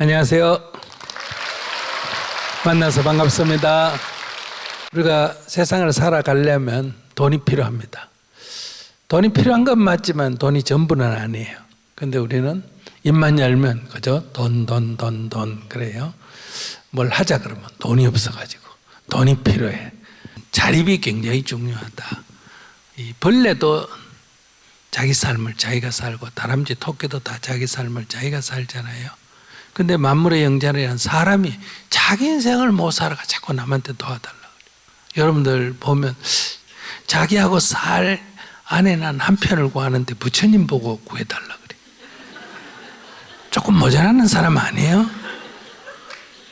안녕하세요. 만나서 반갑습니다. 우리가 세상을 살아가려면 돈이 필요합니다. 돈이 필요한 건 맞지만 돈이 전부는 아니에요. 근데 우리는 입만 열면 그저 돈 그래요. 뭘 하자 그러면 돈이 없어가지고 돈이 필요해. 자립이 굉장히 중요하다. 이 벌레도 자기 삶을 자기가 살고 다람쥐 토끼도 다 자기 삶을 자기가 살잖아요. 근데 만물의 영자라는 사람이 자기 인생을 못 살아가 자꾸 남한테 도와달라고 그래요. 여러분들 보면 자기하고 살 아내 난 한 편을 구하는데 부처님 보고 구해달라고 그래요. 조금 모자라는 사람 아니에요?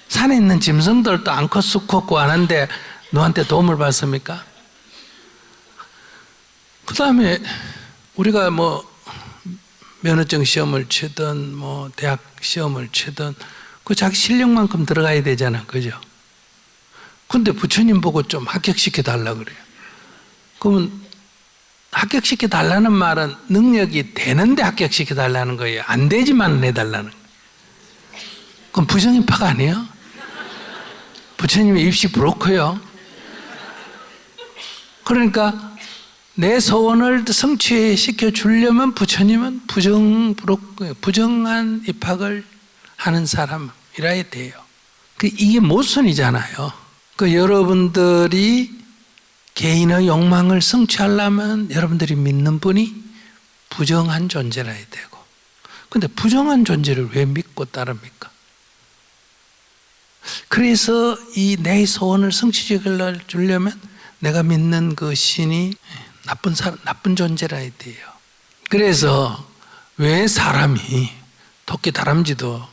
산에 있는 짐승들도 안컷 수컷 구하는데 너한테 도움을 받습니까? 그 다음에 우리가 면허증 시험을 치든 대학 시험을 치든 그 자기 실력만큼 들어가야 되잖아, 그죠? 근데 부처님 보고 좀 합격시켜 달라 그래요. 그러면 합격시켜 달라는 말은 능력이 되는데 합격시켜 달라는 거예요. 안 되지만 해달라는 거예요. 그럼 부정입학 아니에요? 부처님이 입시 브로커요. 그러니까 내 소원을 성취시켜 주려면 부처님은 부정한 입학을 하는 사람이라야 돼요. 이게 모순이잖아요. 여러분들이 개인의 욕망을 성취하려면 여러분들이 믿는 분이 부정한 존재라야 되고, 근데 부정한 존재를 왜 믿고 따릅니까? 그래서 이 내 소원을 성취시켜 주려면 내가 믿는 그 신이 나쁜 존재라야 돼요. 그래서 왜 사람이 토끼 다람쥐도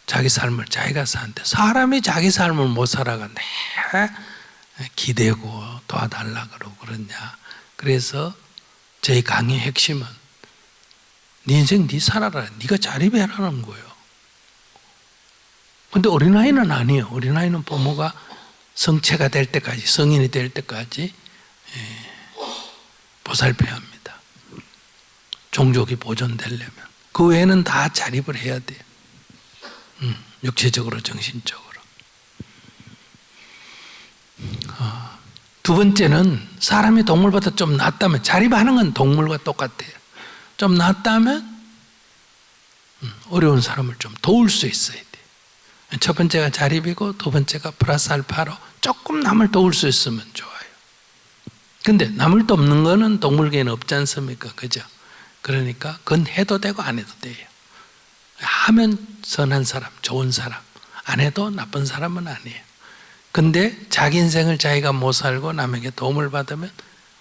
자기 삶을 자기가 사는데 사람이 자기 삶을 못 살아가 기대고 도와달라 그러고 그러냐. 그래서 저희 강의 핵심은 네 인생 네 살아라, 네가 자립해라는 거예요. 근데 어린아이는 아니에요. 어린아이는 부모가 성체가 될 때까지, 성인이 될 때까지 보살펴야 합니다. 종족이 보존되려면. 그 외에는 다 자립을 해야 돼요. 육체적으로, 정신적으로. 두 번째는 사람이 동물보다 좀 낫다면, 자립하는 건 동물과 똑같아요. 좀 낫다면 어려운 사람을 좀 도울 수 있어야 돼요. 첫 번째가 자립이고 두 번째가 플러스 알파로 조금 남을 도울 수 있으면 좋아요. 근데 남을 돕는 거는 동물계에는 없지 않습니까? 그죠? 그러니까 그건 해도 되고 안 해도 돼요. 하면 선한 사람, 좋은 사람, 안 해도 나쁜 사람은 아니에요. 근데 자기 인생을 자기가 못 살고 남에게 도움을 받으면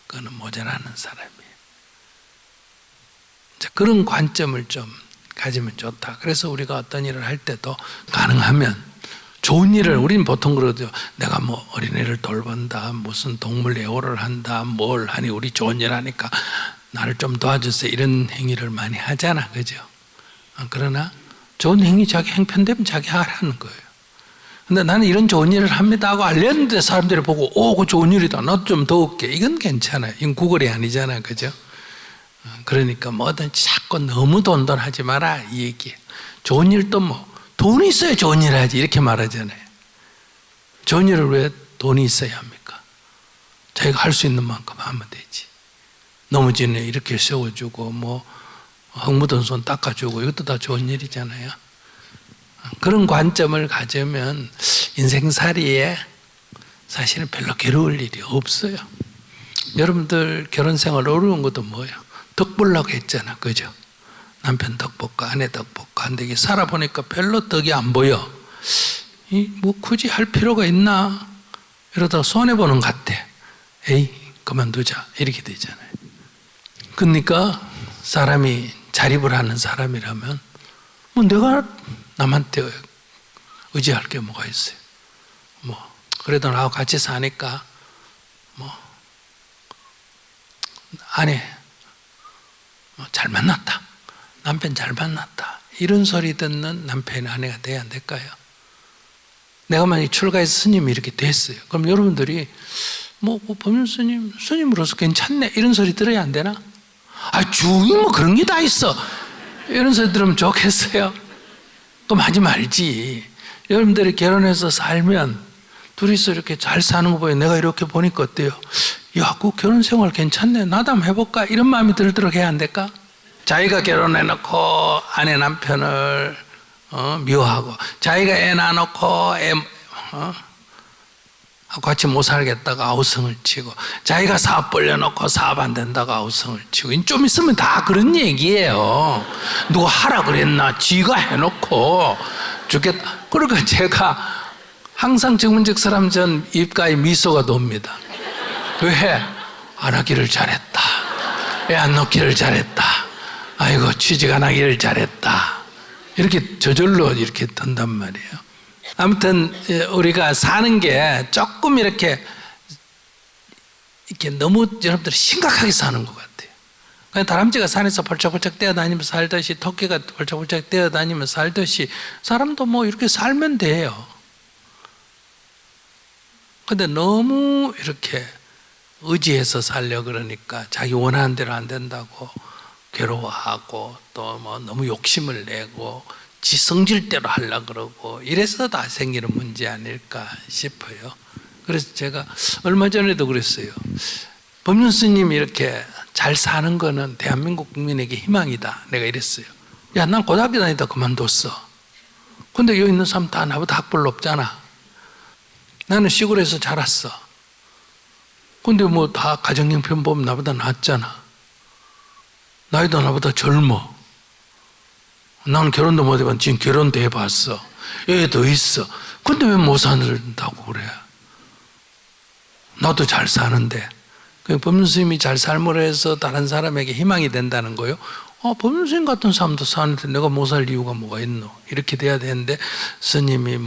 그거는 모자라는 사람이에요. 그런 관점을 좀 가지면 좋다. 그래서 우리가 어떤 일을 할 때도 가능하면 좋은 일을, 우리는 보통 그러죠. 내가 어린애를 돌본다, 무슨 동물 애호를 한다, 뭘 하니 우리 좋은 일 하니까 나를 좀 도와주세요. 이런 행위를 많이 하잖아. 그죠? 그러나 좋은 행위 자기 행편되면 자기 하라는 거예요. 근데 나는 이런 좋은 일을 합니다 하고 알렸는데 사람들이 보고 그거 좋은 일이다. 나도 좀 도울게. 이건 괜찮아요. 이건 구걸이 아니잖아. 그죠? 그러니까 뭐든지 자꾸 너무 돈하지 마라 이 얘기예요. 좋은 일도 돈이 있어야 좋은 일 하지 이렇게 말하잖아요. 좋은 일을 왜 돈이 있어야 합니까? 자기가 할 수 있는 만큼 하면 되지. 넘어지네 이렇게 세워주고 흙 묻은 손 닦아주고 이것도 다 좋은 일이잖아요. 그런 관점을 가지면 인생살이에 사실은 별로 괴로울 일이 없어요. 여러분들 결혼 생활 어려운 것도 뭐예요? 덕 보려고 했잖아. 그죠? 남편 덕 볼까 아내 덕 볼까 근데 이게 살아보니까 별로 덕이 안 보여. 굳이 할 필요가 있나? 이러다가 손해보는 것 같아. 에이 그만두자 이렇게 되잖아요. 그러니까 사람이 자립을 하는 사람이라면 내가 남한테 의지할 게 뭐가 있어요. 그래도 나하고 같이 사니까 아내 잘 만났다, 남편 잘 만났다 이런 소리 듣는 남편이 아내가 돼야 안 될까요? 내가 만약에 출가해서 스님이 이렇게 됐어요. 그럼 여러분들이 법륜 스님으로서 괜찮네 이런 소리 들어야 안 되나? 주위 그런 게 다 있어 이런 소리 들으면 좋겠어요? 그럼 하지 말지. 여러분들이 결혼해서 살면 둘이서 이렇게 잘 사는 거 보여. 내가 이렇게 보니까 어때요? 야, 그 결혼 생활 괜찮네. 나도 한번 해볼까? 이런 마음이 들도록 해야 안 될까? 자기가 결혼해놓고 아내 남편을 미워하고, 자기가 애 낳아놓고 같이 못 살겠다가 아우성을 치고, 자기가 사업 벌려놓고 사업 안 된다고 아우성을 치고, 좀 있으면 다 그런 얘기예요. 누가 하라 그랬나? 지가 해놓고 죽겠다. 그러니까 제가 항상 정문직 사람 전 입가에 미소가 돕니다. 왜? 안 하기를 잘했다. 애 안 낳기를 잘했다. 아이고, 취직 안 하기를 잘했다. 이렇게 저절로 이렇게 든단 말이에요. 아무튼 우리가 사는 게 조금 이렇게 너무 여러분들이 심각하게 사는 것 같아요. 그냥 다람쥐가 산에서 벌쩍벌쩍 뛰어다니면서 살듯이, 토끼가 벌쩍벌쩍 뛰어다니면서 살듯이 사람도 뭐 이렇게 살면 돼요. 근데 너무 이렇게 의지해서 살려 그러니까 자기 원하는 대로 안 된다고 괴로워하고, 또 뭐 너무 욕심을 내고 지 성질대로 하려고 그러고, 이래서 다 생기는 문제 아닐까 싶어요. 그래서 제가 얼마 전에도 그랬어요. 법륜 스님이 이렇게 잘 사는 거는 대한민국 국민에게 희망이다. 내가 이랬어요. 야, 난 고등학교 다니다 그만뒀어. 근데 여기 있는 사람 다 나보다 학벌 높잖아. 나는 시골에서 자랐어. 근데 뭐 다 가정형편 보면 나보다 낫잖아. 나이도 나보다 젊어. 나는 결혼도 못 해봤는데 지금 결혼도 해봤어. 애도 있어. 근데 왜 못 산다고 그래? 나도 잘 사는데. 법륜 스님이 잘 삶으로 해서 다른 사람에게 희망이 된다는 거요. 법륜 스님 같은 사람도 사는데 내가 못 살 이유가 뭐가 있노? 이렇게 돼야 되는데, 스님이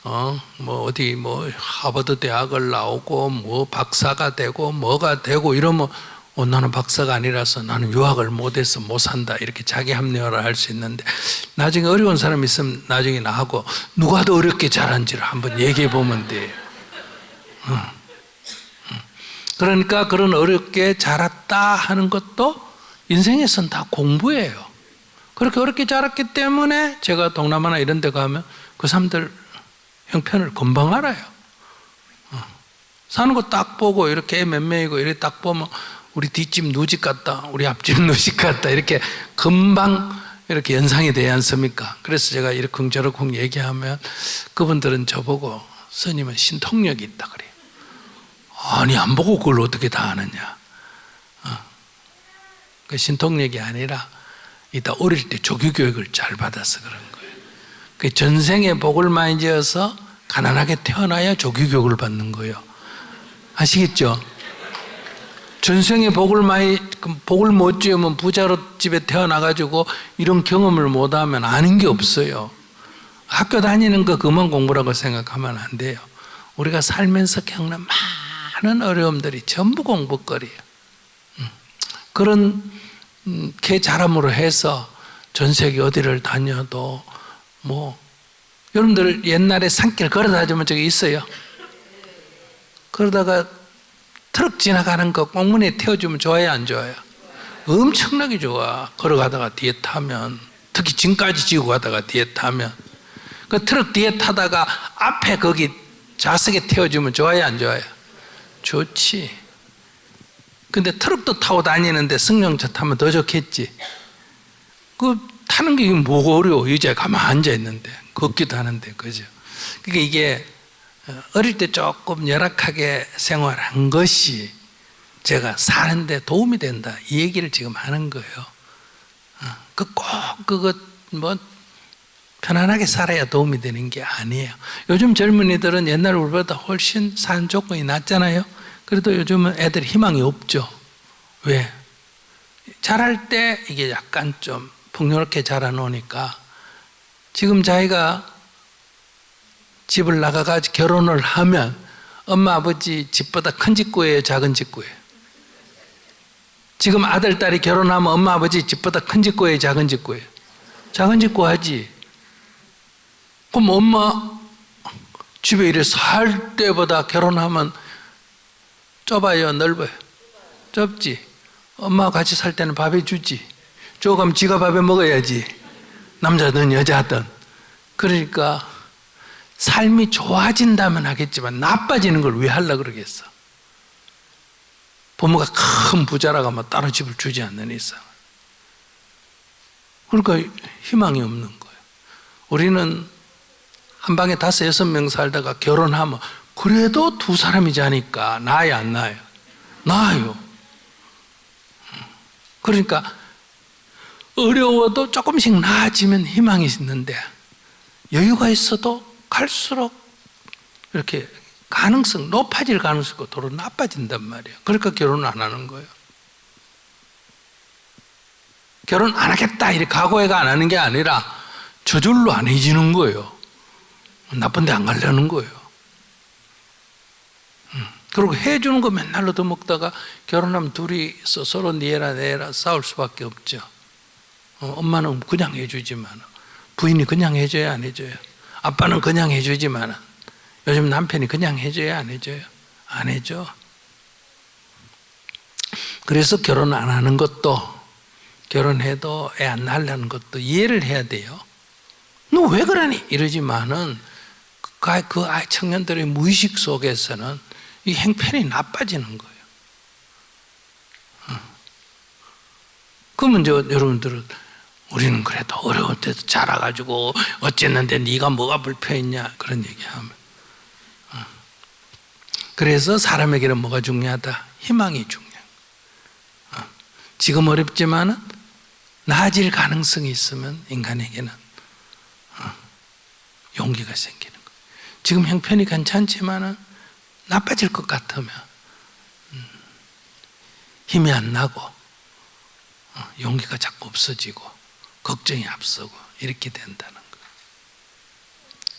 어디 하버드 대학을 나오고 박사가 되고 뭐가 되고 이러면, 나는 박사가 아니라서 나는 유학을 못해서 못 산다, 이렇게 자기 합리화를 할 수 있는데, 나중에 어려운 사람 있으면 나중에 나하고 누가 더 어렵게 자란지를 한번 얘기해 보면 돼요. 그러니까 그런 어렵게 자랐다 하는 것도 인생에선 다 공부예요. 그렇게 어렵게 자랐기 때문에 제가 동남아나 이런 데 가면 그 사람들 형편을 금방 알아요. 사는 거 딱 보고, 이렇게 몇 명이고 이렇게 딱 보면 우리 뒷집 누집 같다, 우리 앞집 누집 같다, 이렇게 금방 이렇게 연상이 되지 않습니까? 그래서 제가 이러쿵저러쿵 얘기하면 그분들은 저보고 스님은 신통력이 있다 그래요. 아니, 안 보고 그걸 어떻게 다 아느냐. 그 신통력이 아니라 이따 어릴 때 조기 교육을 잘 받아서 그런 거예요. 그 전생에 복을 많이 지어서 가난하게 태어나야 조기 교육을 받는 거예요. 아시겠죠? 전생에 복을 못 지으면 부자로 집에 태어나가지고 이런 경험을 못하면 아는 게 없어요. 학교 다니는 거 그만 공부라고 생각하면 안 돼요. 우리가 살면서 겪는 많은 어려움들이 전부 공부거리예요. 그렇게 자람으로 해서 전 세계 어디를 다녀도 여러분들 옛날에 산길 걸어다니는 본 적이 있어요? 그러다가 트럭 지나가는 거 꽁무니에 태워주면 좋아요, 안 좋아요? 엄청나게 좋아. 걸어가다가 뒤에 타면, 특히 짐까지 지고 가다가 뒤에 타면, 그 트럭 뒤에 타다가 앞에 거기 좌석에 태워주면 좋아요, 안 좋아요? 좋지. 근데 트럭도 타고 다니는데 승용차 타면 더 좋겠지. 그 타는 게 뭐가 어려워. 의자에 가만 앉아 있는데, 걷기도 하는데, 그죠? 그러니까 이게 어릴 때 조금 열악하게 생활한 것이 제가 사는데 도움이 된다, 이 얘기를 지금 하는 거예요. 그거 편안하게 살아야 도움이 되는 게 아니에요. 요즘 젊은이들은 옛날 우리보다 훨씬 사는 조건이 낫잖아요. 그래도 요즘은 애들 희망이 없죠. 왜? 자랄 때 이게 약간 좀 풍요롭게 자라놓으니까, 지금 자기가 집을 나가가지고 결혼을 하면 엄마 아버지 집보다 큰 집 구해요, 작은 집 구해요? 지금 아들 딸이 결혼하면 엄마 아버지 집보다 큰 집 구해요, 작은 집 구해요? 작은 집 구하지. 그럼 엄마 집에 이래 살 때보다 결혼하면 좁아요, 넓어요? 좁지. 엄마와 같이 살 때는 밥 해주지. 저거 가면 지가 밥해 먹어야지. 남자든 여자든. 그러니까 삶이 좋아진다면 하겠지만 나빠지는 걸 왜 하려고 그러겠어? 부모가 큰 부자라고 막 따로 집을 주지 않는 이상. 그러니까 희망이 없는 거예요. 우리는 한 방에 5, 6명 살다가 결혼하면 그래도 2사람이 자니까 나아요, 안 나아요? 나아요. 그러니까 어려워도 조금씩 나아지면 희망이 있는데 여유가 있어도 갈수록 이렇게 높아질 가능성이 도로 나빠진단 말이에요. 그러니까 결혼 안 하는 거예요. 결혼 안 하겠다 이렇게 각오해가 안 하는 게 아니라 저절로 안 해지는 거예요. 나쁜 데 안 가려는 거예요. 그리고 해주는 거 맨날 얻어먹다가 결혼하면 둘이서 서로 니해라 내해라 싸울 수밖에 없죠. 엄마는 그냥 해주지만 부인이 그냥 해줘야 안 해줘요? 아빠는 그냥 해주지만 요즘 남편이 그냥 해줘야 안 해줘요? 안 해줘. 그래서 결혼 안 하는 것도 결혼해도 애 안 낳으려는 것도 이해를 해야 돼요. 너 왜 그러니? 이러지만은 그 청년들의 무의식 속에서는 이 행편이 나빠지는 거예요. 그러면 여러분들은 우리는 그래도 어려울 때도 자라가지고 어쨌는데 네가 뭐가 불편했냐 그런 얘기하면 그래서 사람에게는 뭐가 중요하다? 희망이 중요해요. 지금 어렵지만은 나아질 가능성이 있으면 인간에게는 용기가 생기는 거예요. 지금 형편이 괜찮지만은 나빠질 것 같으면 힘이 안 나고 용기가 자꾸 없어지고 걱정이 앞서고 이렇게 된다는 거예요.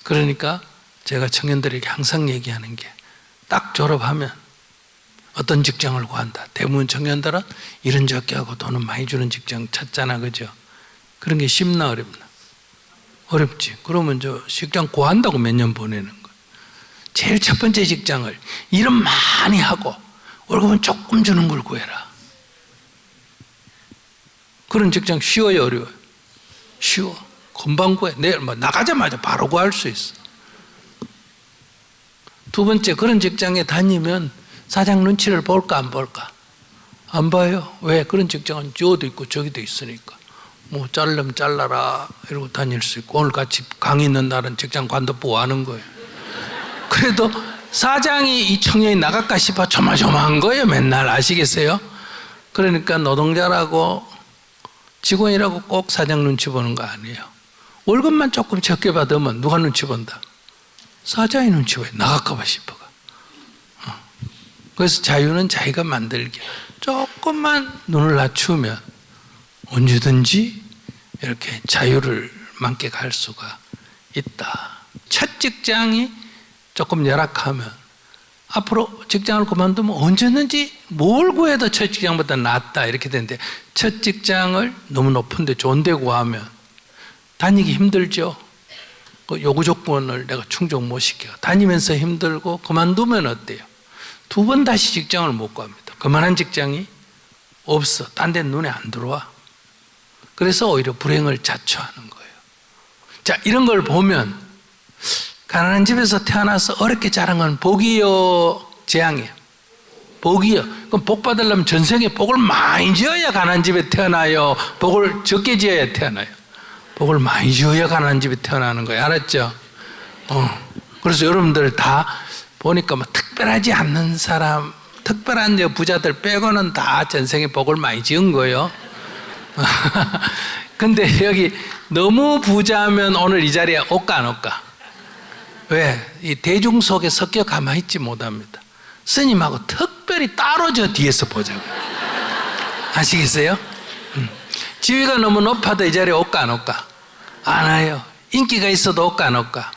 그러니까 제가 청년들에게 항상 얘기하는 게 딱 졸업하면 어떤 직장을 구한다. 대부분 청년들은 이런 저기 하고 돈은 많이 주는 직장 찾잖아, 그죠? 그런 게 쉽나 어렵나? 어렵지. 그러면 직장 구한다고 몇 년 보내는 거예요. 제일 첫 번째 직장을 일은 많이 하고 월급은 조금 주는 걸 구해라. 그런 직장 쉬워요, 어려워요? 쉬워. 금방 구해. 내일 나가자마자 바로 구할 수 있어. 두 번째, 그런 직장에 다니면 사장 눈치를 볼까 안 볼까? 안 봐요. 왜? 그런 직장은 저도 있고 저기도 있으니까. 뭐 잘라면 잘라라 이러고 다닐 수 있고 오늘 같이 강의 있는 날은 직장 관뒀고 하는 거예요. 그래도 사장이 이 청년이 나갈까 싶어 조마조마한 거예요. 맨날 아시겠어요? 그러니까 노동자라고 직원이라고 꼭 사장 눈치 보는 거 아니에요. 월급만 조금 적게 받으면 누가 눈치 본다? 사장이 눈치 봐요. 나갈까 봐 싶어가. 그래서 자유는 자기가 만들게. 조금만 눈을 낮추면 언제든지 이렇게 자유를 만끽할 수가 있다. 첫 직장이 조금 열악하면 앞으로 직장을 그만두면 언제든지 뭘 구해도 첫 직장보다 낫다 이렇게 되는데 첫 직장을 너무 높은데 좋은 데 구하면 다니기 힘들죠. 그 요구 조건을 내가 충족 못 시켜. 다니면서 힘들고 그만두면 어때요? 2번 다시 직장을 못 구합니다. 그만한 직장이 없어. 딴 데 눈에 안 들어와. 그래서 오히려 불행을 자초하는 거예요. 자, 이런 걸 보면 가난한 집에서 태어나서 어렵게 자란 건 복이요, 재앙이요? 복이요. 그럼 복 받으려면 전생에 복을 많이 지어야 가난한 집에 태어나요? 복을 적게 지어야 태어나요? 복을 많이 지어야 가난한 집에 태어나는 거예요. 알았죠? 그래서 여러분들 다 보니까 뭐 특별하지 않는 사람, 특별한 부자들 빼고는 다 전생에 복을 많이 지은 거예요. 근데 여기 너무 부자면 오늘 이 자리에 올까 안 올까? 왜? 이 대중 속에 섞여 가만히 있지 못합니다. 스님하고 특별히 따로 저 뒤에서 보자고요. 아시겠어요? 지위가 너무 높아도 이 자리에 올까 안 올까? 안 와요. 인기가 있어도 올까 안 올까?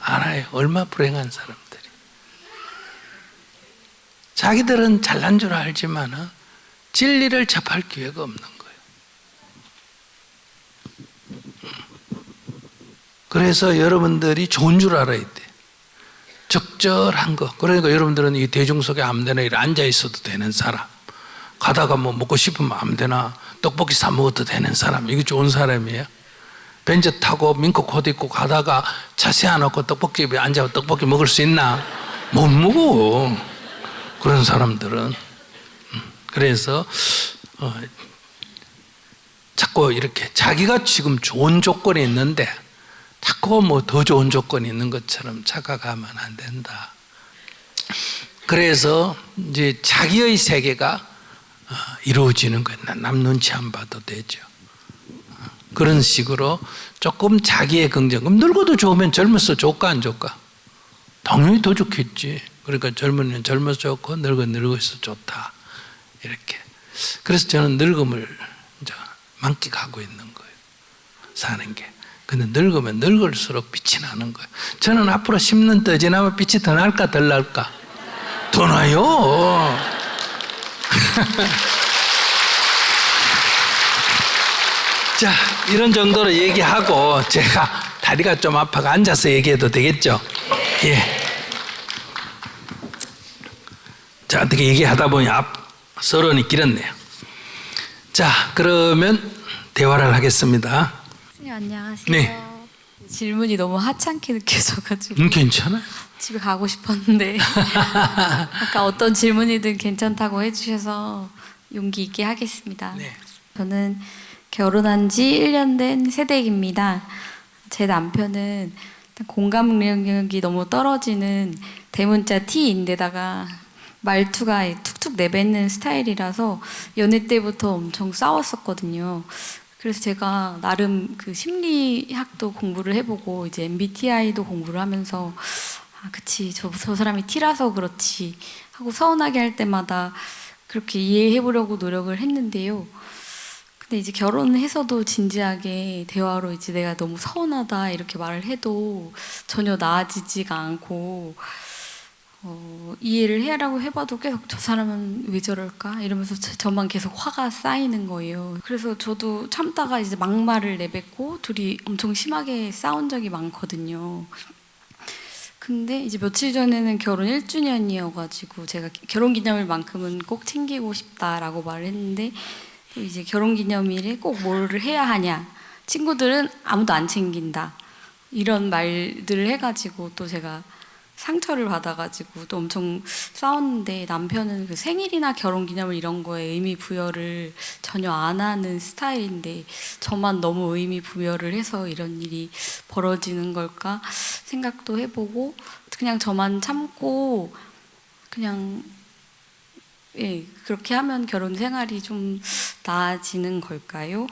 안 와요. 얼마나 불행한 사람들이. 자기들은 잘난 줄 알지만 진리를 접할 기회가 없는 거예요. 그래서 여러분들이 좋은 줄 알아야 돼. 적절한 거. 그러니까 여러분들은 이 대중 속에 아무데나 이렇게 앉아 있어도 되는 사람, 가다가 뭐 먹고 싶으면 아무데나 떡볶이 사 먹어도 되는 사람, 이게 좋은 사람이에요. 벤츠 타고 민코 코트 입고 가다가 차 세워놓고 떡볶이집에 앉아서 떡볶이 먹을 수 있나? 못 먹어. 그런 사람들은. 그래서 자꾸 이렇게 자기가 지금 좋은 조건이 있는데 자꾸 뭐 더 좋은 조건이 있는 것처럼 착각하면 안 된다. 그래서 이제 자기의 세계가 이루어지는 거예요. 남 눈치 안 봐도 되죠. 그런 식으로 조금 자기의 긍정. 그럼 늙어도 좋으면 젊어서 좋을까 안 좋을까? 당연히 더 좋겠지. 그러니까 젊으면 젊어서 좋고 늙어서 좋다. 이렇게. 그래서 저는 늙음을 이제 만끽하고 있는 거예요. 사는 게. 근데 늙으면 늙을수록 빛이 나는 거예요. 저는 앞으로 10년 더 지나면 빛이 더 날까 덜 날까? 더 나요. 자, 이런 정도로 얘기하고 제가 다리가 좀 아파가 앉아서 얘기해도 되겠죠? 예. 자, 어떻게 얘기하다 보니 서론이 길었네요. 자, 그러면 대화를 하겠습니다. 네, 안녕하세요. 네. 질문이 너무 하찮게 느껴져가지고 괜찮아요. 집에 가고 싶었는데 아까 어떤 질문이든 괜찮다고 해주셔서 용기 있게 하겠습니다. 네. 저는 결혼한 지 1년 된 새댁입니다. 제 남편은 공감 능력이 너무 떨어지는 대문자 T인데다가 말투가 툭툭 내뱉는 스타일이라서 연애 때부터 엄청 싸웠었거든요. 그래서 제가 나름 그 심리학도 공부를 해보고 이제 MBTI도 공부를 하면서 그치 저 사람이 T라서 그렇지 하고 서운하게 할 때마다 그렇게 이해해보려고 노력을 했는데요. 근데 이제 결혼해서도 진지하게 대화로 이제 내가 너무 서운하다 이렇게 말을 해도 전혀 나아지지가 않고 이해를 해라고 해봐도 계속 저 사람은 왜 저럴까 이러면서 저만 계속 화가 쌓이는 거예요. 그래서 저도 참다가 이제 막말을 내뱉고 둘이 엄청 심하게 싸운 적이 많거든요. 근데 이제 며칠 전에는 결혼 1주년이어가지고 제가 결혼기념일만큼은 꼭 챙기고 싶다라고 말을 했는데 이제 결혼기념일에 꼭 뭐를 해야 하냐, 친구들은 아무도 안 챙긴다 이런 말들을 해가지고 또 제가 상처를 받아가지고 또 엄청 싸웠는데 남편은 그 생일이나 결혼기념일 이런 거에 의미 부여를 전혀 안 하는 스타일인데 저만 너무 의미 부여를 해서 이런 일이 벌어지는 걸까 생각도 해보고 그냥 저만 참고 그냥 그렇게 하면 결혼 생활이 좀 나아지는 걸까요?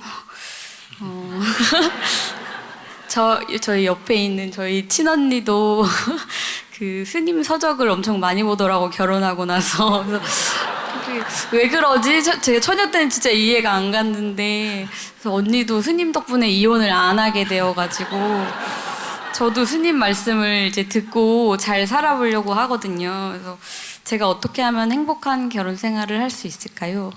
저희 옆에 있는 저희 친언니도 그 스님 서적을 엄청 많이 보더라고 결혼하고 나서. 그래서 왜 그러지? 제가 처녀 때는 진짜 이해가 안 갔는데 그래서 언니도 스님 덕분에 이혼을 안 하게 되어가지고 저도 스님 말씀을 이제 듣고 잘 살아보려고 하거든요. 그래서 제가 어떻게 하면 행복한 결혼 생활을 할 수 있을까요?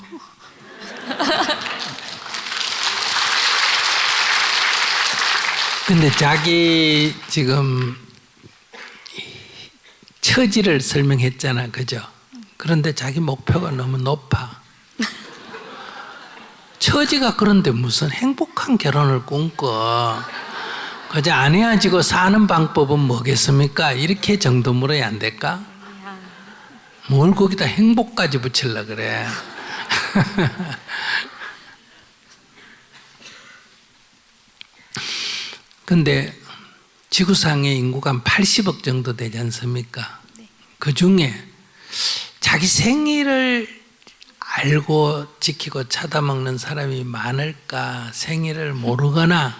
근데 자기 지금 처지를 설명했잖아, 그죠? 그런데 자기 목표가 너무 높아. 처지가 그런데 무슨 행복한 결혼을 꿈꿔. 그저 안 헤어지고 사는 방법은 뭐겠습니까? 이렇게 정도 물어야 안 될까? 뭘 거기다 행복까지 붙이려고 그래. 근데 지구상의 인구가 한 80억 정도 되지 않습니까? 네. 그 중에 자기 생일을 알고 지키고 찾아먹는 사람이 많을까? 생일을 모르거나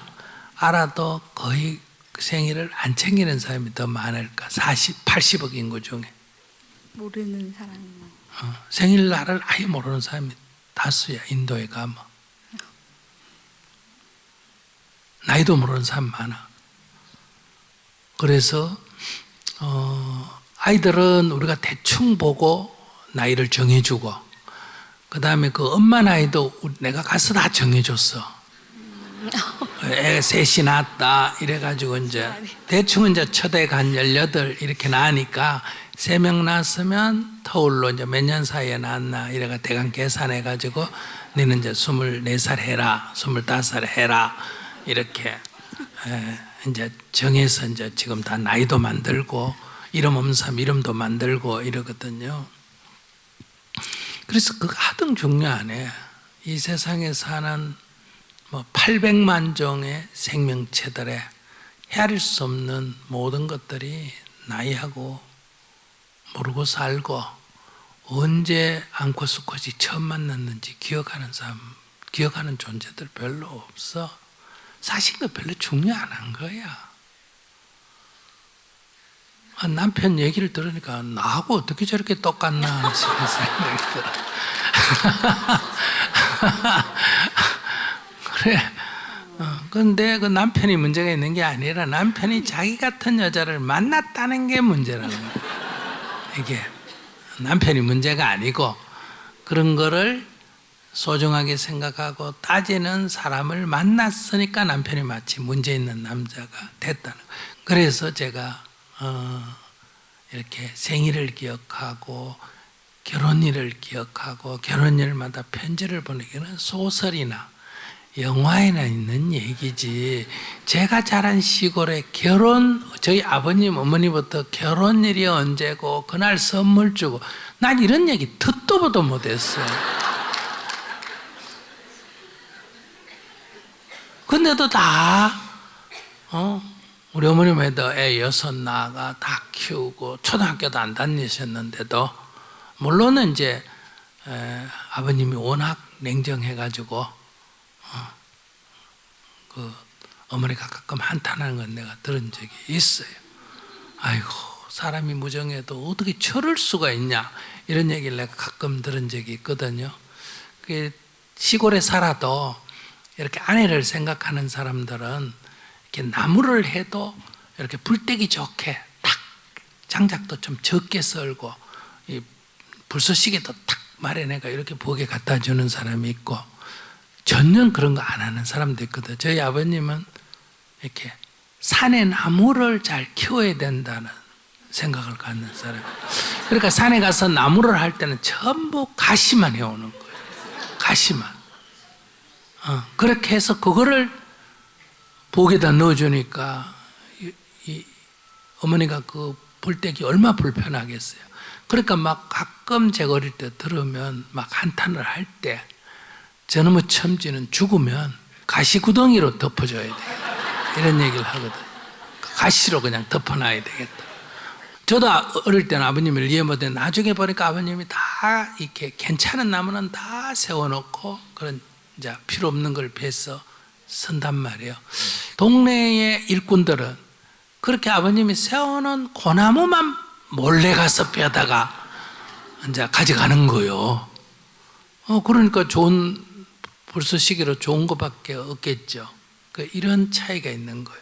알아도 거의 생일을 안 챙기는 사람이 더 많을까? 80억 인구 중에. 모르는 사람이 생일날을 아예 모르는 사람이 다수야. 인도에 가면. 나이도 모르는 사람 많아. 그래서 아이들은 우리가 대충 보고 나이를 정해주고 그 다음에 그 엄마 나이도 내가 가서 다 정해줬어. 애 셋이 낳았다 이래가지고 이제 대충 이제 첫애 간 18 이렇게 낳으니까 3명 낳았으면 터울로 이제 몇 년 사이에 낳았나 이래가 대강 계산해가지고 너는 이제 24살 해라 25살 해라 이렇게 이제 정해서 이제 지금 다 나이도 만들고 이름 없는 사람 이름도 만들고 이러거든요. 그래서 그 하등 중요하네. 이 세상에 사는 뭐 800만 종의 생명체들의 헤아릴 수 없는 모든 것들이 나이하고 모르고 살고 언제 앙코스콧이 처음 만났는지 기억하는 사람, 기억하는 존재들 별로 없어. 사실 그 별로 중요 안 한 거야. 남편 얘기를 들으니까 나하고 어떻게 저렇게 똑같나 싶은 생각이 들어. 그래. 근데 그 남편이 문제가 있는 게 아니라 남편이 자기 같은 여자를 만났다는 게 문제라는 거야. 이게 남편이 문제가 아니고 그런 거를 소중하게 생각하고 따지는 사람을 만났으니까 남편이 마치 문제 있는 남자가 됐다는 거예요. 그래서 제가 이렇게 생일을 기억하고 결혼일을 기억하고 결혼일마다 편지를 보내기는 소설이나 영화에나 있는 얘기지. 제가 자란 시골에 저희 아버님 어머니부터 결혼일이 언제고 그날 선물 주고 난 이런 얘기 듣도 보도 못했어요. 근데도 다 우리 어머님 애도 애 6 낳아가 다 키우고 초등학교도 안 다니셨는데도 물론은 이제 아버님이 워낙 냉정해가지고 그 어머니가 가끔 한탄하는 건 내가 들은 적이 있어요. 아이고 사람이 무정해도 어떻게 저럴 수가 있냐 이런 얘기를 내가 가끔 들은 적이 있거든요. 그 시골에 살아도 이렇게 아내를 생각하는 사람들은 이렇게 나무를 해도 이렇게 불떼기 좋게 탁 장작도 좀 적게 썰고 이 불쏘시개도 탁 마련해가 이렇게 부엌에 갖다 주는 사람이 있고 전혀 그런 거 안 하는 사람도 있거든. 저희 아버님은 이렇게 산에 나무를 잘 키워야 된다는 생각을 갖는 사람. 그러니까 산에 가서 나무를 할 때는 전부 가시만 해오는 거예요. 가시만. 그렇게 해서 그거를 부엌에다 넣어주니까 이 어머니가 그 불떼기 얼마나 불편하겠어요. 그러니까 막 가끔 제가 어릴 때 들으면 막 한탄을 할 때 저놈의 첨지는 죽으면 가시구덩이로 덮어줘야 돼. 이런 얘기를 하거든. 가시로 그냥 덮어놔야 되겠다. 저도 어릴 때는 아버님을 이해 못했는데 나중에 보니까 아버님이 다 이렇게 괜찮은 나무는 다 세워놓고 그런 이제 필요 없는 걸 베서 선단 말이에요. 동네의 일꾼들은 그렇게 아버님이 세워놓은 고나무만 몰래 가서 빼다가 이제 가져가는 거예요. 그러니까 좋은 불쏘시개로 좋은 것밖에 없겠죠. 이런 차이가 있는 거예요.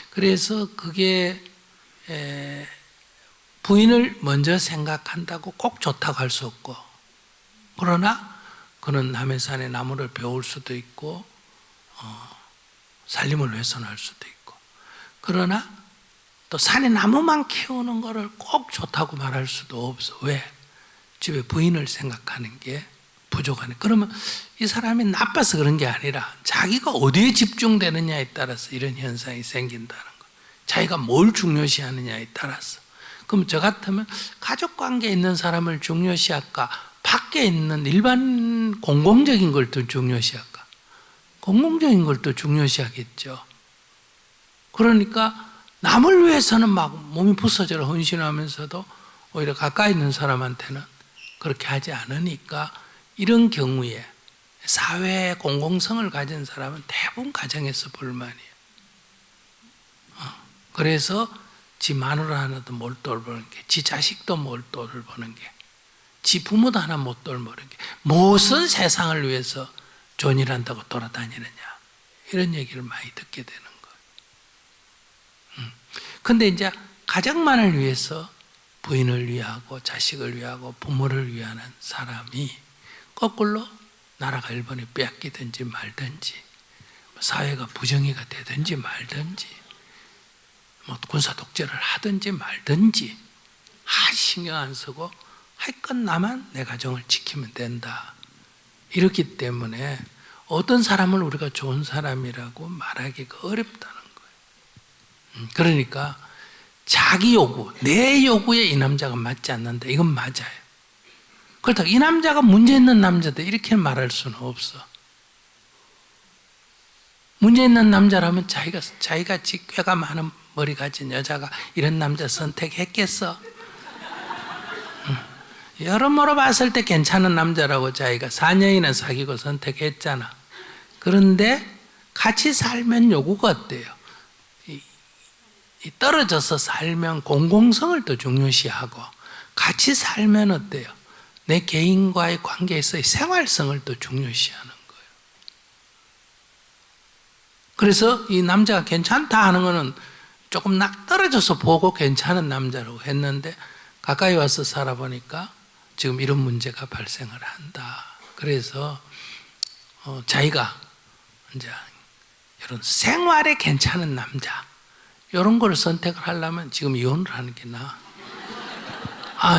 그래서 그게 부인을 먼저 생각한다고 꼭 좋다고 할 수 없고, 그러나 그는 남의 산에 나무를 베울 수도 있고 살림을 훼손할 수도 있고, 그러나 또 산에 나무만 키우는 거를 꼭 좋다고 말할 수도 없어. 왜? 집에 부인을 생각하는 게 부족하네. 그러면 이 사람이 나빠서 그런 게 아니라 자기가 어디에 집중되느냐에 따라서 이런 현상이 생긴다는 거예요. 자기가 뭘 중요시하느냐에 따라서. 그럼 저 같으면 가족 관계에 있는 사람을 중요시할까? 밖에 있는 일반 공공적인 걸 더 중요시할까? 공공적인 걸 더 중요시하겠죠. 그러니까 남을 위해서는 막 몸이 부서져라 헌신하면서도 오히려 가까이 있는 사람한테는 그렇게 하지 않으니까 이런 경우에 사회의 공공성을 가진 사람은 대부분 가정에서 불만이에요. 그래서 지 마누라 하나도 못 돌보는 게, 지 자식도 못 돌보는 게, 지 부모도 하나 못 돌보는 게, 무슨 세상을 위해서 존일한다고 돌아다니느냐, 이런 얘기를 많이 듣게 되는 거예요. 근데 이제 가정만을 위해서 부인을 위하고 자식을 위하고 부모를 위하는 사람이 거꾸로 나라가 일본에 빼앗기든지 말든지 사회가 부정의가 되든지 말든지 뭐 군사 독재를 하든지 말든지 신경 안 쓰고 하여간 나만 내 가정을 지키면 된다. 이렇기 때문에 어떤 사람을 우리가 좋은 사람이라고 말하기가 어렵다는 거예요. 그러니까 자기 요구, 내 요구에 이 남자가 맞지 않는다. 이건 맞아요. 그렇다고 이 남자가 문제 있는 남자다 이렇게 말할 수는 없어. 문제 있는 남자라면 자기같이 꾀가 많은 머리 가진 여자가 이런 남자 선택했겠어? 여러모로 봤을 때 괜찮은 남자라고 자기가 4년이나 사귀고 선택했잖아. 그런데 같이 살면 요구가 어때요? 떨어져서 살면 공공성을 더 중요시하고 같이 살면 어때요? 내 개인과의 관계에서의 생활성을 더 중요시하는 거예요. 그래서 이 남자가 괜찮다 하는 거는 조금 떨어져서 보고 괜찮은 남자라고 했는데 가까이 와서 살아보니까 지금 이런 문제가 발생을 한다. 그래서 자기가 이제 이런 생활에 괜찮은 남자 이런 걸 선택을 하려면 지금 이혼을 하는 게 나아.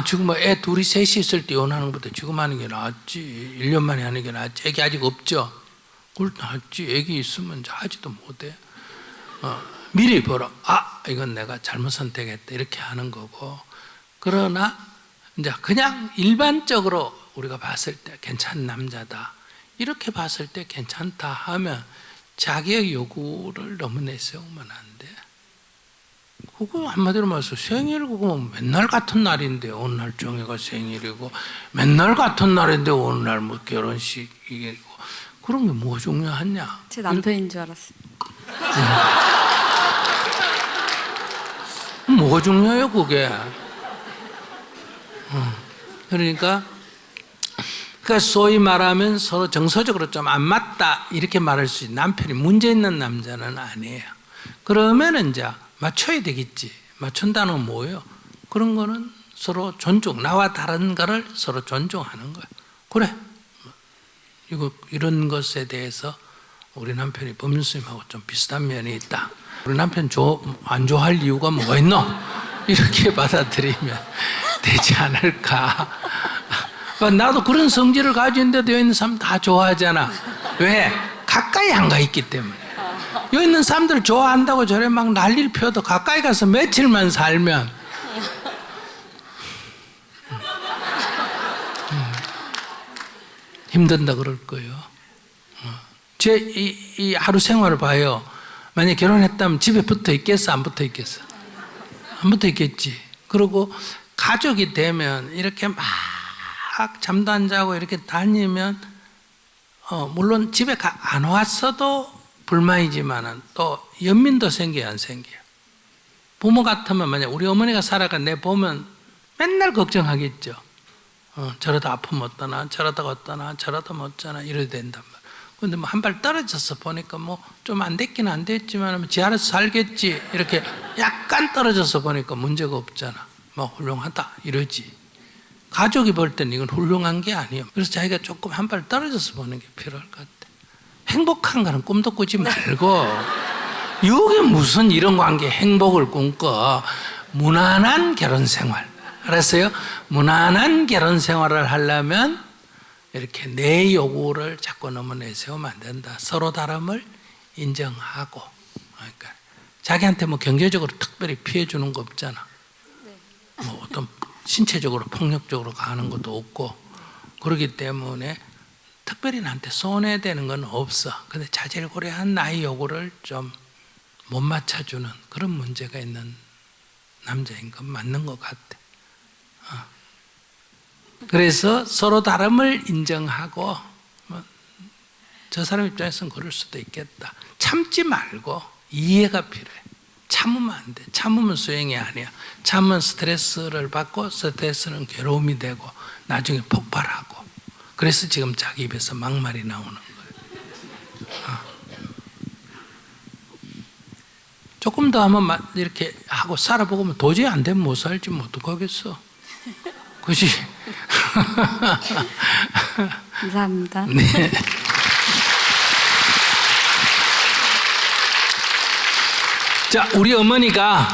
지금 뭐 애 둘이 셋이 있을 때 이혼하는 것보다 지금 하는 게 낫지. 1년 만에 하는 게 낫지. 애기 아직 없죠? 그걸 낫지. 애기 있으면 이제 하지도 못해. 미리 보러 이건 내가 잘못 선택했다 이렇게 하는 거고. 그러나 이제 그냥 일반적으로 우리가 봤을 때 괜찮은 남자다 이렇게 봤을 때 괜찮다 하면 자기의 요구를 너무 내세우면 안 돼. 그거 한마디로 말해서 생일 그거 맨날 같은 날인데 어느 날 정해가 생일이고 맨날 같은 날인데 어느 날 뭐 결혼식이고 그런 게 뭐 중요하냐? 제 남편인 줄 알았어요. 뭐가 중요해요 그게? 그러니까 소위 말하면 서로 정서적으로 좀 안 맞다 이렇게 말할 수 있는 남편이 문제 있는 남자는 아니에요. 그러면 이제 맞춰야 되겠지. 맞춘다는 건 뭐예요? 그런 거는 서로 존중, 나와 다른 거를 서로 존중하는 거예요. 그래, 이런 것에 대해서 우리 남편이 법률스님하고 좀 비슷한 면이 있다. 우리 남편 안 좋아할 이유가 뭐가 있노? 이렇게 받아들이면 되지 않을까. 나도 그런 성질을 가지고 있는데도 여기 있는 사람 다 좋아하잖아. 왜? 가까이 안 가 있기 때문에. 여기 있는 사람들 좋아한다고 저래 막 난리를 펴도 가까이 가서 며칠만 살면 힘든다 그럴 거예요. 제 이 하루 생활을 봐요. 만약에 결혼했다면 집에 붙어 있겠어? 안 붙어 있겠어? 안 붙어 있겠지. 그리고 가족이 되면 이렇게 막 잠도 안 자고 이렇게 다니면 물론 집에 안 왔어도 불만이지만은 또 연민도 생겨요, 안 생겨요? 부모 같으면 만약 우리 어머니가 살아가 내 보면 맨날 걱정하겠죠. 저러다 아프면 어떠나, 저러다가 어떠나, 저러다 못 자나 이래야 된단 말이에요. 근데 뭐 한 발 떨어져서 보니까 뭐 좀 안 됐긴 안 됐지만 지 알아서 살겠지 이렇게 약간 떨어져서 보니까 문제가 없잖아. 뭐 훌륭하다 이러지. 가족이 볼 때는 이건 훌륭한 게 아니에요. 그래서 자기가 조금 한 발 떨어져서 보는 게 필요할 것 같아. 행복한 거는 꿈도 꾸지 말고 여기 무슨 이런 관계 행복을 꿈꿔. 무난한 결혼 생활. 알았어요? 무난한 결혼 생활을 하려면 이렇게 내 요구를 자꾸 너무 내세우면 안 된다. 서로 다름을 인정하고. 그러니까 자기한테 뭐 경제적으로 특별히 피해 주는 거 없잖아. 뭐 어떤 신체적으로 폭력적으로 가는 것도 없고 그렇기 때문에 특별히 나한테 손해되는 건 없어. 근데 자질구레한 나의 요구를 좀 못 맞춰주는 그런 문제가 있는 남자인 건 맞는 것 같아. 그래서 서로 다름을 인정하고 저 사람 입장에서는 그럴 수도 있겠다. 참지 말고 이해가 필요해. 참으면 안 돼. 참으면 수행이 아니야. 참으면 스트레스를 받고 스트레스는 괴로움이 되고 나중에 폭발하고 그래서 지금 자기 입에서 막말이 나오는 거예요. 조금 더 한번 이렇게 하고 살아보고 도저히 안 되면 못 살지 뭐 어떡하겠어. 그지? 감사합니다. 네. 자, 우리 어머니가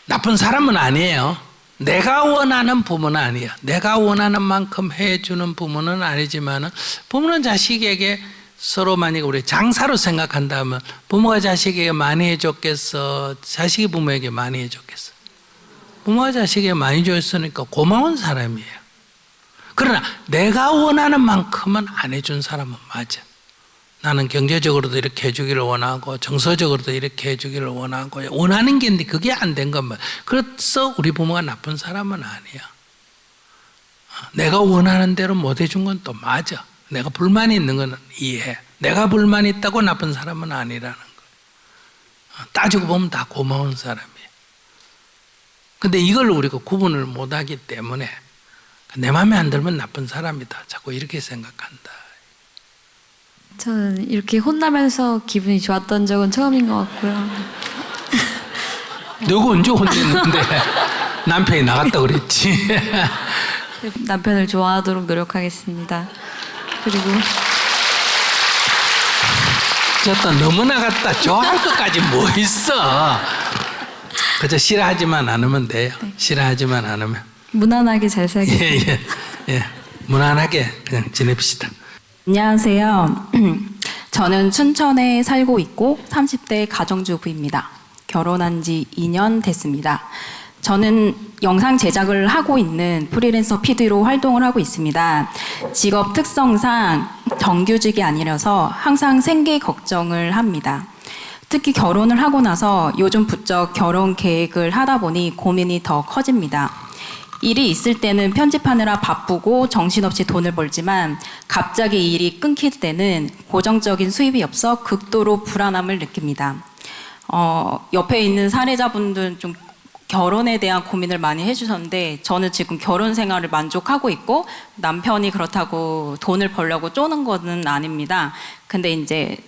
나쁜 사람은 아니에요. 내가 원하는 부모는 아니에요. 내가 원하는 만큼 해주는 부모는 아니지만 부모는 자식에게 서로 만약에 우리 장사로 생각한다면 부모가 자식에게 많이 해줬겠어? 자식이 부모에게 많이 해줬겠어? 부모가 자식에게 많이 줬으니까 고마운 사람이에요. 그러나 내가 원하는 만큼은 안 해준 사람은 맞아. 나는 경제적으로도 이렇게 해주기를 원하고 정서적으로도 이렇게 해주기를 원하고 원하는 게 있는데 그게 안 된 것만. 그래서 우리 부모가 나쁜 사람은 아니야. 내가 원하는 대로 못 해준 건 또 맞아. 내가 불만이 있는 건 이해해. 내가 불만이 있다고 나쁜 사람은 아니라는 거야. 따지고 보면 다 고마운 사람이야. 근데 이걸 우리가 구분을 못하기 때문에 내 마음에 안 들면 나쁜 사람이다. 자꾸 이렇게 생각한다. 저는 이렇게 혼나면서 기분이 좋았던 적은 처음인 것 같고요. 너가 언제 혼냈는데 남편이 나갔다 그랬지. 남편을 좋아하도록 노력하겠습니다. 그리고 저또 너무 나갔다. 좋아할 것까지 뭐 있어. 그저 싫어하지만 않으면 돼요. 네. 싫어하지만 않으면. 무난하게 잘 살겠습니다. 예. 무난하게 그냥 지냅시다. 안녕하세요. 저는 춘천에 살고 있고 30대 가정주부입니다. 결혼한 지 2년 됐습니다. 저는 영상 제작을 하고 있는 프리랜서 PD로 활동을 하고 있습니다. 직업 특성상 정규직이 아니라서 항상 생계 걱정을 합니다. 특히 결혼을 하고 나서 요즘 부쩍 결혼 계획을 하다 보니 고민이 더 커집니다. 일이 있을 때는 편집하느라 바쁘고 정신없이 돈을 벌지만 갑자기 일이 끊길 때는 고정적인 수입이 없어 극도로 불안함을 느낍니다. 옆에 있는 사례자분들은 좀 결혼에 대한 고민을 많이 해주셨는데 저는 지금 결혼 생활을 만족하고 있고 남편이 그렇다고 돈을 벌려고 쪼는 거는 아닙니다. 근데 이제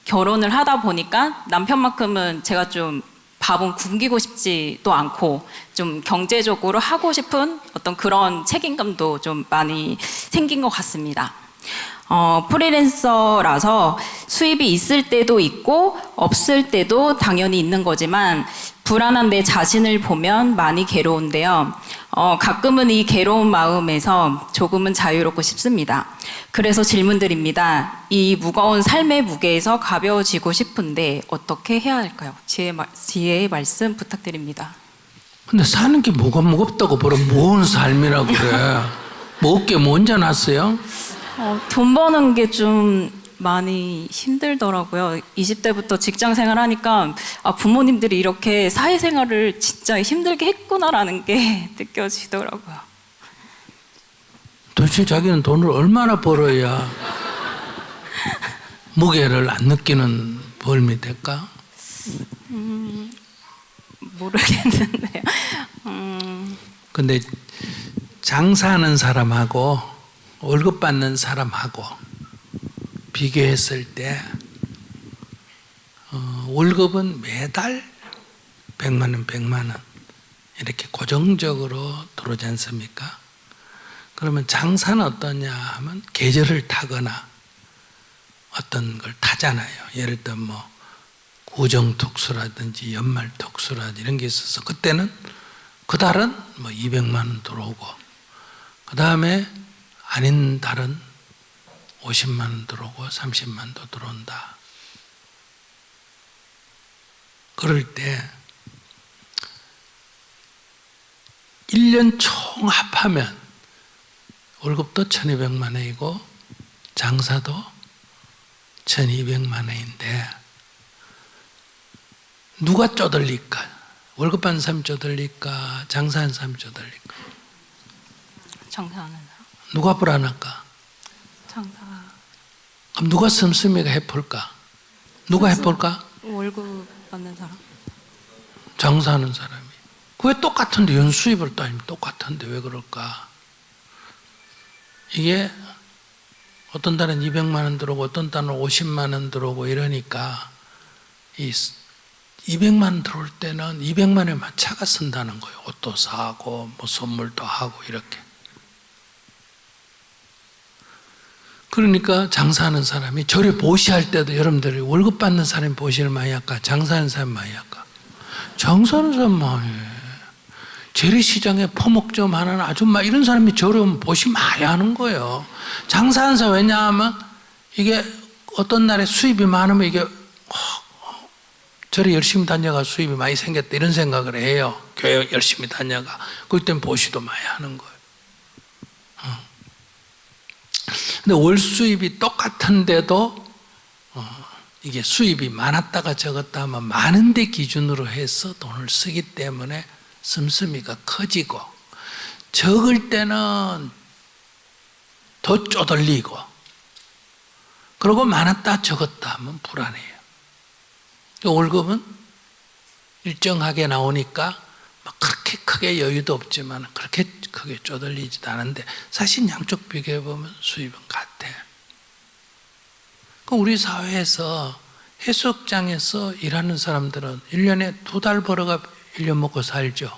결혼을 하다 보니까 남편만큼은 제가 좀 밥은 굶기고 싶지도 않고 좀 경제적으로 하고 싶은 어떤 그런 책임감도 좀 많이 생긴 것 같습니다. 프리랜서라서 수입이 있을 때도 있고 없을 때도 당연히 있는 거지만 불안한 내 자신을 보면 많이 괴로운데요. 가끔은 이 괴로운 마음에서 조금은 자유롭고 싶습니다. 그래서 질문드립니다. 이 무거운 삶의 무게에서 가벼워지고 싶은데 어떻게 해야 할까요? 지혜의 말씀 부탁드립니다. 근데 사는 게 뭐가 무겁다고 뭐라 무거운 삶이라고 그래. 뭐 어깨 뭐 얹어놨어요? 돈 버는 게 좀 많이 힘들더라고요. 20대부터 직장 생활하니까 부모님들이 이렇게 사회생활을 진짜 힘들게 했구나라는 게 느껴지더라고요. 도대체 자기는 돈을 얼마나 벌어야 무게를 안 느끼는 벌미 될까? 모르겠는데요. 근데 장사하는 사람하고 월급 받는 사람하고 비교했을 때 월급은 매달 100만 원, 100만 원 이렇게 고정적으로 들어오지 않습니까? 그러면 장사는 어떠냐 하면 계절을 타거나 어떤 걸 타잖아요. 예를 들면 뭐 구정특수라든지 연말특수라든지 이런 게 있어서 그때는 그 달은 뭐 200만 원 들어오고 그 다음에 아닌 달은 50만 원 들어오고 30만 원도 들어온다. 그럴 때 1년 총 합하면 월급도 1200만 원이고 장사도 1200만 원인데 누가 쪼들릴까? 월급 받는 사람이 쪼들릴까? 장사하는 사람이 쪼들릴까? 장사하는 사람. 누가 불안할까? 장사. 그럼 누가 씀씀이가 해볼까? 누가 해볼까? 월급 받는 사람. 장사하는 사람이. 왜 똑같은데 연수입을 따지면 똑같은데 왜 그럴까? 이게 어떤 달은 200만 원 들어오고 어떤 달은 50만 원 들어오고 이러니까 이 200만 원 들어올 때는 200만 원에만 차가 쓴다는 거예요. 옷도 사고 뭐 선물도 하고 이렇게. 그러니까 장사하는 사람이 저를 보시할 때도 여러분들이 월급 받는 사람이 보시를 많이 할까? 장사하는 사람이 많이 할까? 장사하는 사람 많이 해. 재래시장에 포목점 하는 아줌마 이런 사람이 저를 보시 많이 하는 거예요. 장사하는 사람 왜냐하면 이게 어떤 날에 수입이 많으면 이게 저리 열심히 다녀가 수입이 많이 생겼다 이런 생각을 해요. 교회 열심히 다녀가. 그럴 땐 보시도 많이 하는 거예요. 근데 월 수입이 똑같은데도 이게 수입이 많았다가 적었다 하면 많은 데 기준으로 해서 돈을 쓰기 때문에 씀씀이가 커지고, 적을 때는 더 쪼들리고, 그리고 많았다 적었다 하면 불안해요. 월급은 일정하게 나오니까 막 그렇게 크게 여유도 없지만 그렇게 크게 쪼들리지도 않은데, 사실 양쪽 비교해 보면 수입은 같아요. 우리 사회에서 해수욕장에서 일하는 사람들은 1년에 2달 벌어가 1년 먹고 살죠.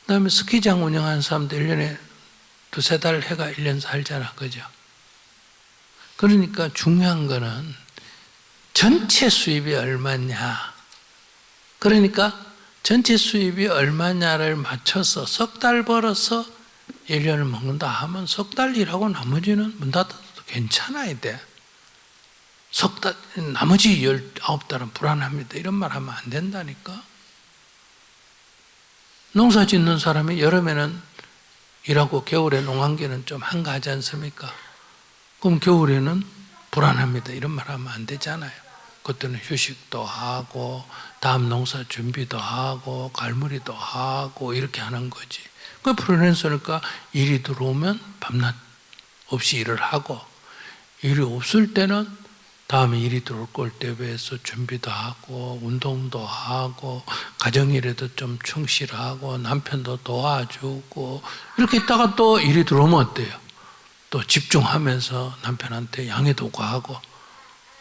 그 다음에 스키장 운영하는 사람도 1년에 2-3달 해가 1년 살잖아. 그죠? 그러니까 중요한 거는 전체 수입이 얼마냐. 그러니까 전체 수입이 얼마냐를 맞춰서 석 달 벌어서 1년을 먹는다 하면 석 달 일하고 나머지는 문 닫아도 괜찮아야 돼. 석 달, 나머지 19달은 불안합니다. 이런 말 하면 안 된다니까. 농사 짓는 사람이 여름에는 일하고 겨울에 농한기는 좀 한가하지 않습니까? 그럼 겨울에는 불안합니다. 이런 말 하면 안 되잖아요. 그때는 휴식도 하고 다음 농사 준비도 하고 갈무리도 하고 이렇게 하는 거지. 그 프리랜서니까 일이 들어오면 밤낮 없이 일을 하고, 일이 없을 때는 다음에 일이 들어올 걸 대비해서 준비도 하고 운동도 하고 가정일에도 좀 충실하고 남편도 도와주고 이렇게 있다가 또 일이 들어오면 어때요? 또 집중하면서 남편한테 양해도 구하고,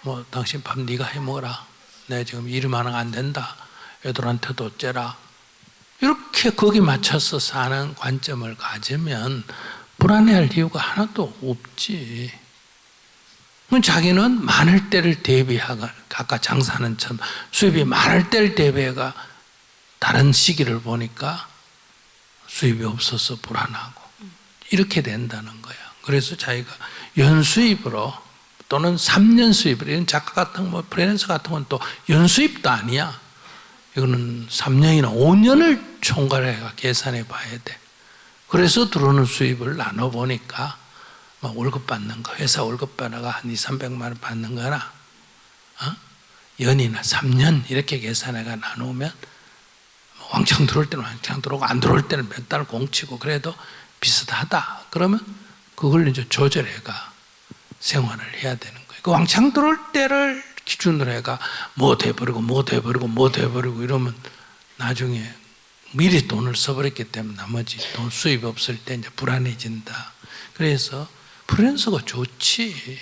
뭐 당신 밥 네가 해 먹어라. 내가 지금 일이 많아 안 된다. 애들한테도 어째라. 이렇게 거기 맞춰서 사는 관점을 가지면 불안해할 이유가 하나도 없지. 자기는 많을 때를 대비하고, 아까 장사하는 참 수입이 많을 때를 대비해가 다른 시기를 보니까 수입이 없어서 불안하고 이렇게 된다는 거야. 그래서 자기가 연수입으로 또는 3년 수입으로, 이런 작가 같은 뭐 프리랜서 같은 건 또 연수입도 아니야. 이거는 3년이나 5년을 총괄해가 계산해 봐야 돼. 그래서 들어오는 수입을 나눠보니까 막 월급 받는 거, 회사 월급 받아가 한 200~300만 원 받는 거나, 연이나 3년 이렇게 계산해가 나누면 왕창 들어올 때는 왕창 들어오고 안 들어올 때는 몇 달 공치고 그래도 비슷하다. 그러면 그걸 이제 조절해가 생활을 해야 되는 거예요. 그 왕창 들어올 때를 기준으로 해가 뭐 돼버리고 뭐 돼버리고 뭐 돼버리고 이러면 나중에 미리 돈을 써버렸기 때문에 나머지 돈 수입이 없을 때 이제 불안해진다. 그래서 프리랜서가 좋지.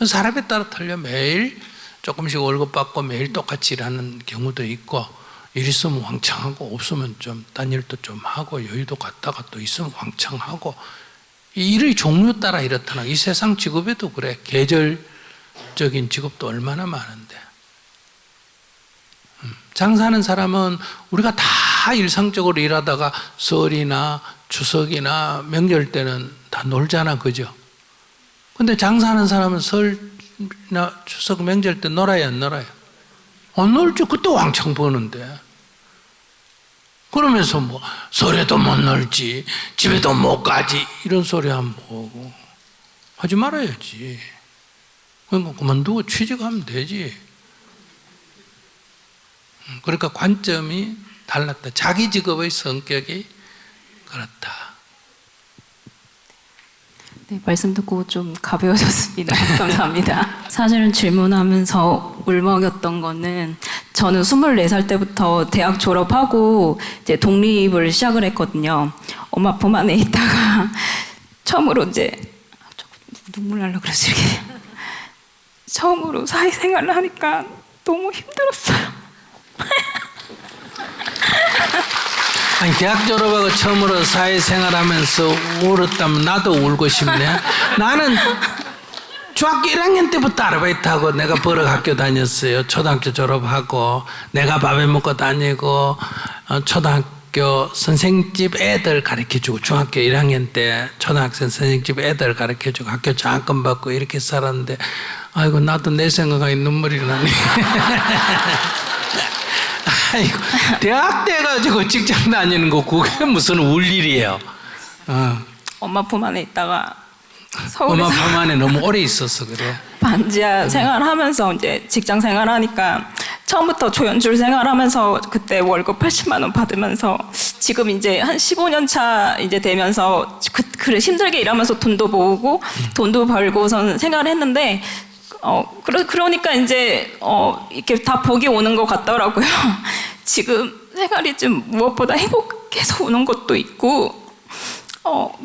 사람에 따라 틀려. 매일 조금씩 월급 받고 매일 똑같이 일하는 경우도 있고, 일 있으면 왕창 하고 없으면 좀 딴 일도 좀 하고 여유도 갖다가 또 있으면 왕창 하고, 이 일의 종류 따라 이렇다나. 이 세상 직업에도 그래. 계절적인 직업도 얼마나 많은데. 장사하는 사람은 우리가 다 일상적으로 일하다가 설이나 추석이나 명절 때는 다 놀잖아. 그죠? 근데 장사하는 사람은 설이나 추석 명절 때 놀아야 안 놀아요? 안 놀죠. 그때 왕창 버는데. 그러면서 뭐 설에도 못 놀지, 집에도 못 가지, 이런 소리 하면 뭐고. 하지 말아야지. 그러니까 그만두고 취직하면 되지. 그러니까 관점이 달랐다. 자기 직업의 성격이 그렇다. 네, 말씀 듣고 좀 가벼워졌습니다. 감사합니다. 사실은 질문하면서 울먹였던 거는, 저는 24살 때부터 대학 졸업하고 이제 독립을 시작을 했거든요. 엄마 품 안에 있다가 처음으로 이제 눈물 나려고 그러지 이렇게. 처음으로 사회생활을 하니까 너무 힘들었어요. 아니, 대학 졸업하고 처음으로 사회생활하면서 울었다면 나도 울고 싶네. 나는 중학교 1학년 때부터 아르바이트하고 내가 버럭학교 다녔어요. 초등학교 졸업하고 내가 밥해 먹고 다니고 초등학교 선생집 애들 가르쳐주고, 중학교 1학년 때 초등학생 선생집 애들 가르쳐주고 학교 장학금 받고 이렇게 살았는데, 아이고 나도 내 생각에 눈물이 나네. 아이고 대학 때 가지고 직장 다니는 거 그게 무슨 울 일이에요. 엄마 품 안에 있다가 서울에서 엄마 품 안에 너무 오래 있었어 그래. 반지하 생활하면서 이제 직장 생활하니까 처음부터 조연출 생활하면서 그때 월급 80만 원 받으면서 지금 이제 한 15년 차 이제 되면서 그래 힘들게 일하면서 돈도 모으고 돈도 벌고선 생활을 했는데 그러니까 이제 이렇게 다 복이 오는 것 같더라고요. 지금 생활이 좀 무엇보다 행복해서 오는 것도 있고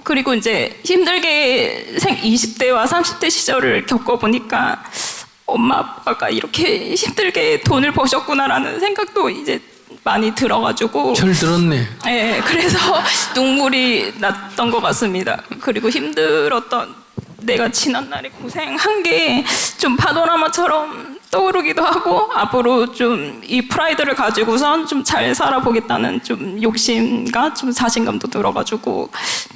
그리고 이제 힘들게 20대와 30대 시절을 겪어보니까 엄마 아빠가 이렇게 힘들게 돈을 버셨구나라는 생각도 이제 많이 들어가지고 절 들었네. 네, 그래서 눈물이 났던 것 같습니다. 그리고 힘들었던 내가 지난날에 고생한 게 좀 파노라마처럼 떠오르기도 하고 앞으로 좀 이 프라이드를 가지고선 좀 잘 살아보겠다는 좀 욕심과 좀 자신감도 들어가지고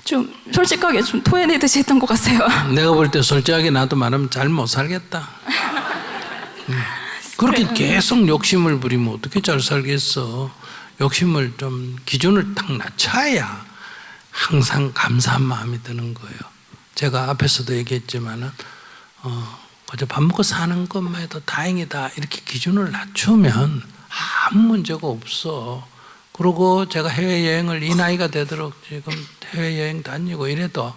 좀 솔직하게 좀 토해내듯이 했던 것 같아요. 내가 볼 때 솔직하게 나도 말하면 잘 못 살겠다. 그렇게 계속 욕심을 부리면 어떻게 잘 살겠어. 욕심을 좀 기준을 딱 낮춰야 항상 감사한 마음이 드는 거예요. 제가 앞에서도 얘기했지만은 그저 밥 먹고 사는 것만 해도 다행이다 이렇게 기준을 낮추면 아무 문제가 없어. 그리고 제가 해외여행을 이 나이가 되도록 지금 해외여행 다니고 이래도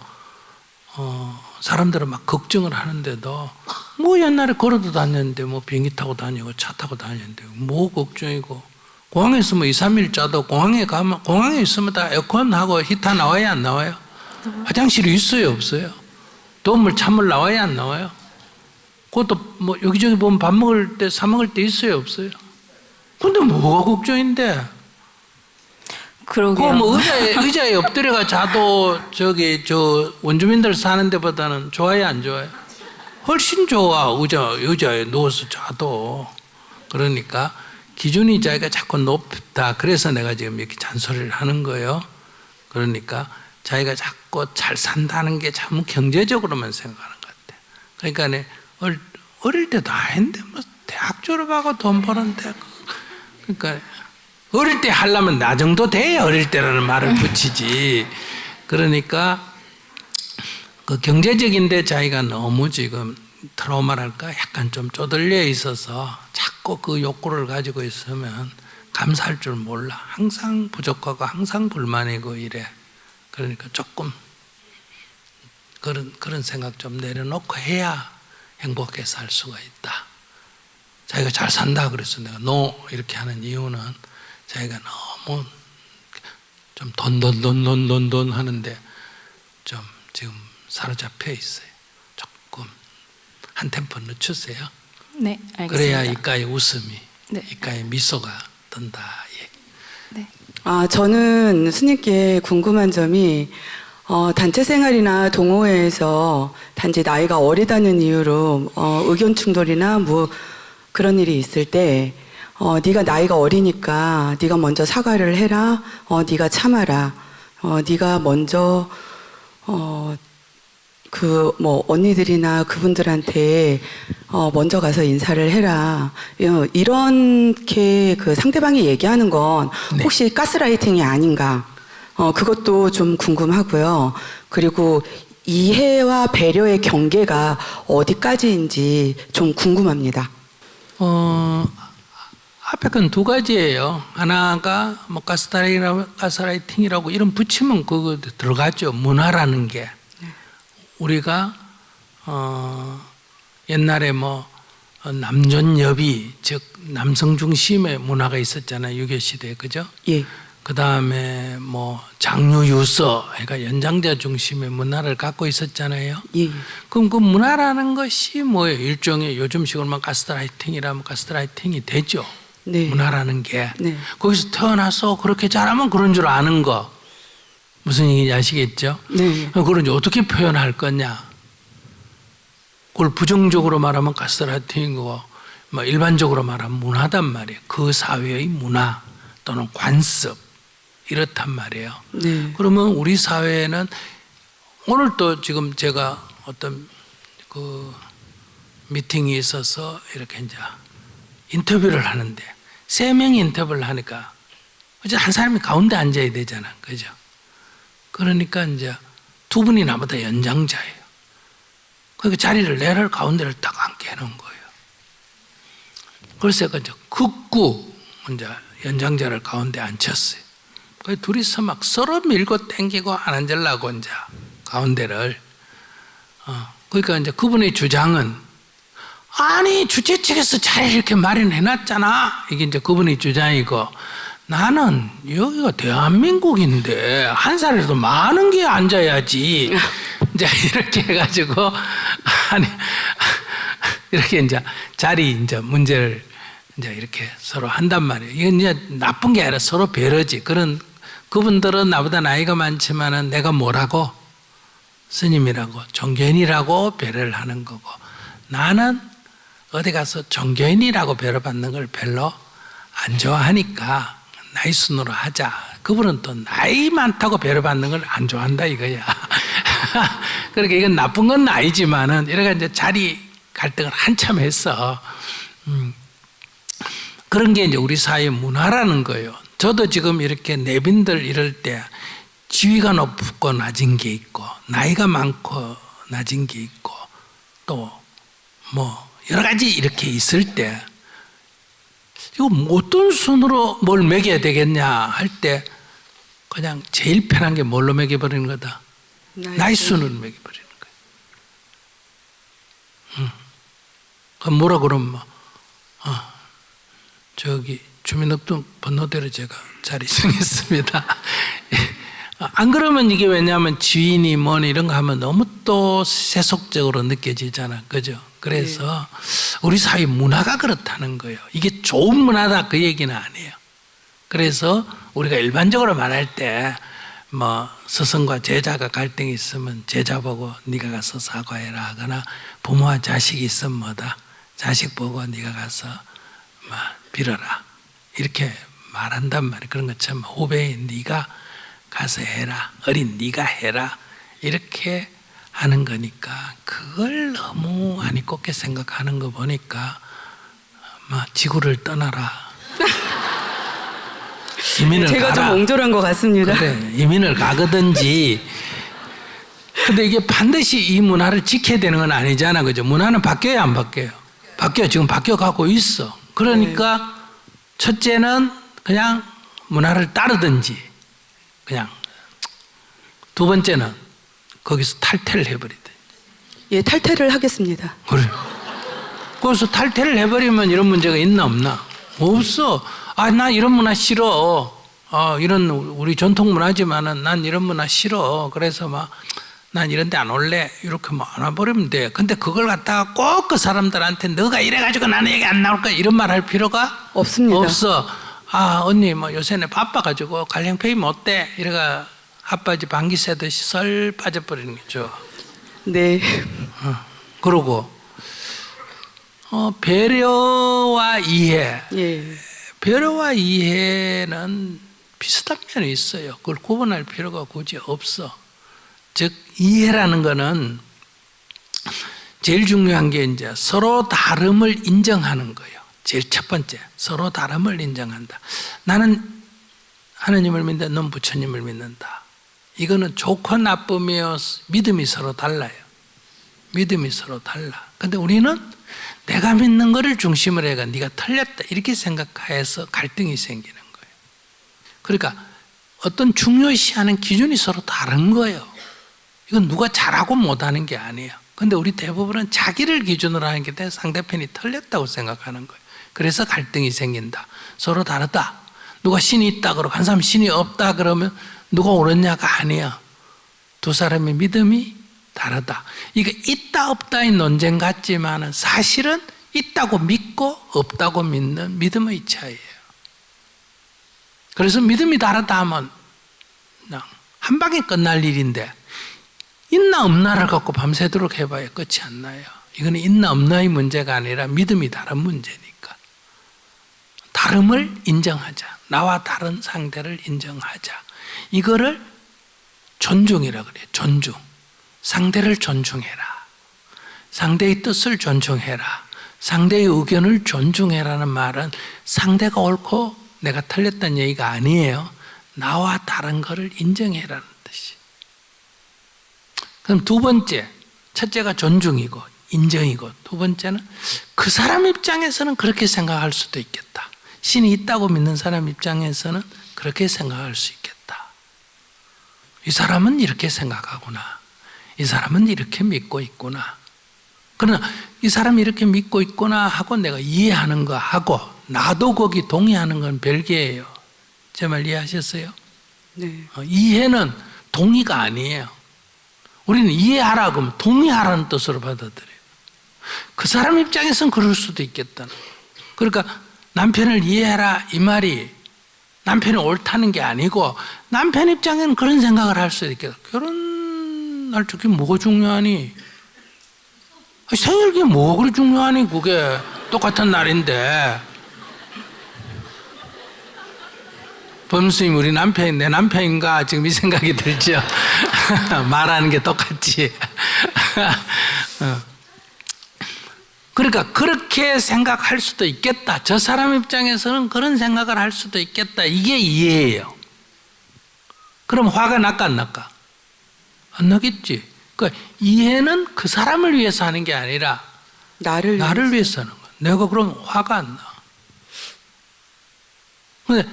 사람들은 막 걱정을 하는데도 뭐 옛날에 걸어도 다녔는데 뭐 비행기 타고 다니고 차 타고 다녔는데 뭐 걱정이고 공항에서 뭐 2, 3일 자도 공항에 가면 공항에 있으면 다 에어컨하고 히터 나와야 안 나와요? 화장실이 있어요 없어요? 더운 찬물 나와야 안 나와요? 그것도 뭐 여기저기 보면 밥 먹을 때 사 먹을 때 있어요 없어요? 근데 뭐가 걱정인데? 그러게요. 뭐 의자에 엎드려가 자도 저 원주민들 사는 데보다는 좋아요 안 좋아요? 훨씬 좋아. 의자에 누워서 자도. 그러니까 기준이 자기가 자꾸 높다. 그래서 내가 지금 이렇게 잔소리를 하는 거예요. 그러니까 자기가 자꾸 잘 산다는 게 참 경제적으로만 생각하는 것 같아. 그러니까 어릴 때도 아닌데 뭐 대학 졸업하고 돈 버는데 그러니까 어릴 때 하려면 나 정도 돼야 어릴 때라는 말을 붙이지. 그러니까 그 경제적인데 자기가 너무 지금 트라우마랄까 약간 좀 쪼들려 있어서 자꾸 그 욕구를 가지고 있으면 감사할 줄 몰라. 항상 부족하고 항상 불만이고 이래. 그러니까 조금 그런 생각 좀 내려놓고 해야 행복하게 살 수가 있다. 자기가 잘 산다 그래서 내가 노 이렇게 하는 이유는 자기가 너무 좀 돈 하는데 좀 지금 사로잡혀 있어요. 조금 한 템포 늦추세요. 네, 알겠습니다. 그래야 이가에 웃음이, 네. 이가에 미소가 든다. 예. 네. 저는 스님께 궁금한 점이 단체 생활이나 동호회에서 단지 나이가 어리다는 이유로 의견 충돌이나 뭐 그런 일이 있을 때 네가 나이가 어리니까 네가 먼저 사과를 해라. 네가 참아라. 네가 먼저 그 뭐 언니들이나 그분들한테 먼저 가서 인사를 해라. 이렇게 그 상대방이 얘기하는 건 혹시 가스라이팅이 아닌가? 그것도 좀 궁금하고요. 그리고 이해와 배려의 경계가 어디까지인지 좀 궁금합니다. 앞에 건 두 가지예요. 하나가 뭐 가스라이팅이라고 이름 붙이면 그거 들어가죠. 문화라는 게. 우리가 옛날에 뭐 남존여비 즉 남성 중심의 문화가 있었잖아요. 유교 시대에 그죠? 예. 그 다음에 뭐 장유유서 그러니까 연장자 중심의 문화를 갖고 있었잖아요. 예. 그럼 그 문화라는 것이 뭐예요? 일종의 요즘식으로만 가스라이팅이라면 가스라이팅이 되죠. 네. 문화라는 게. 네. 거기서 태어나서 그렇게 잘하면 그런 줄 아는 거. 무슨 얘기인지 아시겠죠? 네. 그걸 이제 어떻게 표현할 거냐? 그걸 부정적으로 말하면 가스라이팅이고, 뭐 일반적으로 말하면 문화단 말이에요. 그 사회의 문화 또는 관습 이렇단 말이에요. 네. 그러면 우리 사회에는 오늘 또 지금 제가 어떤 그 미팅이 있어서 이렇게 이제 인터뷰를 하는데 3명이 인터뷰를 하니까 이제 한 사람이 가운데 앉아야 되잖아. 그죠? 그러니까 이제 2분이 나보다 연장자예요. 그러니까 자리를 내를 가운데를 딱 앉게 해놓은 거예요. 그래서 이제 극구 이제 연장자를 가운데 앉혔어요. 그 둘이서 막 서로 밀고 땡기고 안 앉으려고 이제 가운데를. 그러니까 이제 그분의 주장은 아니 주최 측에서 자리를 이렇게 마련해놨잖아. 이게 이제 그분의 주장이고 나는 여기가 대한민국인데 한 사람이라도 많은 게 앉아야지. 이제 이렇게 해가지고 아니 이렇게 이제 자리 이제 문제를 이제 이렇게 서로 한단 말이에요. 이건 이제 나쁜 게 아니라 서로 배려지. 그분들은 나보다 나이가 많지만은 내가 뭐라고 스님이라고 종교인이라고 배려를 하는 거고 나는 어디 가서 종교인이라고 배려받는 걸 별로 안 좋아하니까 나이 순으로 하자. 그분은 또 나이 많다고 배려받는 걸 안 좋아한다 이거야. 그러니까 이건 나쁜 건 아니지만은 이래가 이제 자리 갈등을 한참 했어. 그런 게 이제 우리 사회의 문화라는 거예요. 저도 지금 이렇게 내빈들 이럴 때 지위가 높고 낮은 게 있고 나이가 많고 낮은 게 있고 또 뭐 여러 가지 이렇게 있을 때 이거 어떤 순으로 뭘 매겨야 되겠냐 할 때 그냥 제일 편한 게 뭘로 매겨버리는 거다? 나이 순으로 매겨버리는 거예요. 그럼 뭐라 그러면 뭐, 저기 주민등록 번호대로 제가 자리 정했습니다. 안 그러면 이게 왜냐하면 지인이 뭐니 이런 거 하면 너무 또 세속적으로 느껴지잖아. 그죠? 그래서 우리 사회 문화가 그렇다는 거예요. 이게 좋은 문화다 그 얘기는 아니에요. 그래서 우리가 일반적으로 말할 때 뭐 스승과 제자가 갈등이 있으면 제자 보고 네가 가서 사과해라 하거나 부모와 자식이 있으면 뭐다 자식 보고 네가 가서 뭐 빌어라 이렇게 말한단 말이에요. 그런 것처럼 후배인 네가 가서 해라 어린 네가 해라 이렇게 하는 거니까 그걸 너무 안 이꼽게 생각하는 거 보니까 뭐 지구를 떠나라 이민을 제가 가라. 좀 옹졸한 것 같습니다. 그래, 이민을 가거든지. 근데 이게 반드시 이 문화를 지켜야 되는 건 아니잖아. 그죠? 문화는 바뀌어야 안 바뀌어요? 바뀌어요. 지금 바뀌어가고 있어. 그러니까 첫째는 그냥 문화를 따르든지 그냥 두 번째는 거기서 탈퇴를 해버리든지. 예, 탈퇴를 하겠습니다. 그래. 그래서 탈퇴를 해버리면 이런 문제가 있나 없나? 없어. 나 이런 문화 싫어. 이런 우리 전통 문화지만은 난 이런 문화 싫어. 그래서 난 이런 데 안 올래. 이렇게 안 와버리면 돼. 근데 그걸 갖다가 꼭 그 사람들한테 너가 이래가지고 나는 얘기 안 나올 거야. 이런 말 할 필요가 없습니다. 없어. 언니 요새는 바빠가지고 갈량페이면 어때? 이래가 핫바지 방귀 새듯이 썰 빠져버리는 거죠. 네. 그러고 배려와 이해. 예. 배려와 이해는 비슷한 면이 있어요. 그걸 구분할 필요가 굳이 없어. 즉 이해라는 거는 제일 중요한 게 이제 서로 다름을 인정하는 거예요. 제일 첫 번째, 서로 다름을 인정한다. 나는 하나님을 믿는다. 넌 부처님을 믿는다. 이거는 좋고 나쁨이요. 믿음이 서로 달라요. 믿음이 서로 달라. 근데 우리는 내가 믿는 거를 중심으로 해가 네가 틀렸다 이렇게 생각해서 갈등이 생기는 거예요. 그러니까 어떤 중요시하는 기준이 서로 다른 거예요. 이건 누가 잘하고 못하는 게 아니에요. 근데 우리 대부분은 자기를 기준으로 하는 게 때문에 상대편이 틀렸다고 생각하는 거예요. 그래서 갈등이 생긴다. 서로 다르다. 누가 신이 있다 그러고 한 사람 신이 없다 그러면 누가 옳았냐가 아니야. 두 사람의 믿음이 다르다. 이게 있다 없다의 논쟁 같지만은 사실은 있다고 믿고 없다고 믿는 믿음의 차이예요. 그래서 믿음이 다르다 하면 그냥 한 방에 끝날 일인데 있나 없나를 갖고 밤새도록 해봐야 끝이 안 나요. 이거는 있나 없나의 문제가 아니라 믿음이 다른 문제니까. 다름을 인정하자. 나와 다른 상대를 인정하자. 이거를 존중이라 그래요. 존중. 상대를 존중해라. 상대의 뜻을 존중해라. 상대의 의견을 존중해라는 말은 상대가 옳고 내가 틀렸다는 얘기가 아니에요. 나와 다른 것을 인정해라는 뜻이. 그럼 두 번째, 첫째가 존중이고 인정이고, 두 번째는 그 사람 입장에서는 그렇게 생각할 수도 있겠다. 신이 있다고 믿는 사람 입장에서는 그렇게 생각할 수 있겠다. 이 사람은 이렇게 생각하구나. 이 사람은 이렇게 믿고 있구나. 그러나 이 사람이 이렇게 믿고 있구나 하고 내가 이해하는 거 하고 나도 거기 동의하는 건 별개예요. 제 말 이해하셨어요? 네. 이해는 동의가 아니에요. 우리는 이해하라 그러면 동의하라는 뜻으로 받아들여요. 그 사람 입장에서는 그럴 수도 있겠다. 그러니까 남편을 이해해라 이 말이 남편이 옳다는 게 아니고 남편 입장에는 그런 생각을 할 수도 있겠다. 결혼할 적에 뭐가 중요하니? 생일이 뭐가 그리 중요하니? 그게 똑같은 날인데. 범수님 우리 남편이 내 남편인가 지금 이 생각이 들죠. 말하는 게 똑같지. 그러니까 그렇게 생각할 수도 있겠다. 저 사람 입장에서는 그런 생각을 할 수도 있겠다. 이게 이해예요. 그럼 화가 날까 안 날까? 안 나겠지. 그러니까 이해는 그 사람을 위해서 하는 게 아니라 나를 위해서 하는 거야. 내가 그럼 화가 안 나. 근데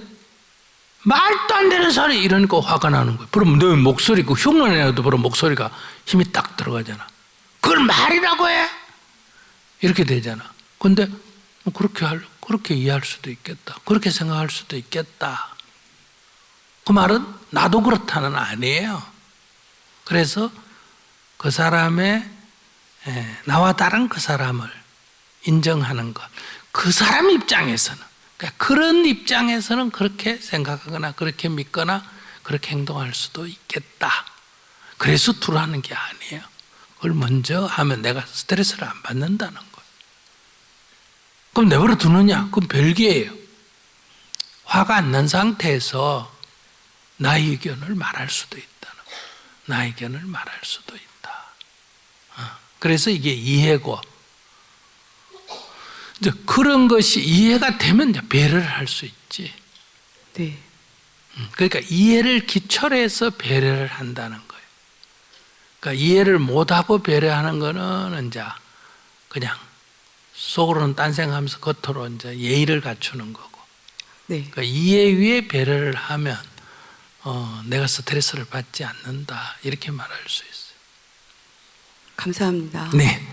말도 안 되는 소리 이러니까 화가 나는 거야. 그럼 내 목소리, 그 흉내내도 그런 목소리가 힘이 딱 들어가잖아. 그걸 말이라고 해? 이렇게 되잖아. 근데 그렇게 이해할 수도 있겠다. 그렇게 생각할 수도 있겠다. 그 말은 나도 그렇다는 아니에요. 그래서 그 사람의 나와 다른 그 사람을 인정하는 것. 그 사람 입장에서는 그러니까 그런 입장에서는 그렇게 생각하거나 그렇게 믿거나 그렇게 행동할 수도 있겠다. 그래서 두라는 게 아니에요. 그걸 먼저 하면 내가 스트레스를 안 받는다는 거예요. 그럼 내버려 두느냐? 그건 별개예요. 화가 안 난 상태에서 나의 의견을 말할 수도 있다는 거예요. 나의 의견을 말할 수도 있다. 그래서 이게 이해고, 이제 그런 것이 이해가 되면 이제 배려를 할 수 있지. 네. 그러니까 이해를 기초로 해서 배려를 한다는 거예요. 그러니까 이해를 못하고 배려하는 거는 이제 그냥 속으로는 딴 생각하면서 겉으로 이제 예의를 갖추는 거고. 네. 그러니까 이해 위에 배려를 하면 내가 스트레스를 받지 않는다 이렇게 말할 수 있어요. 감사합니다. 네.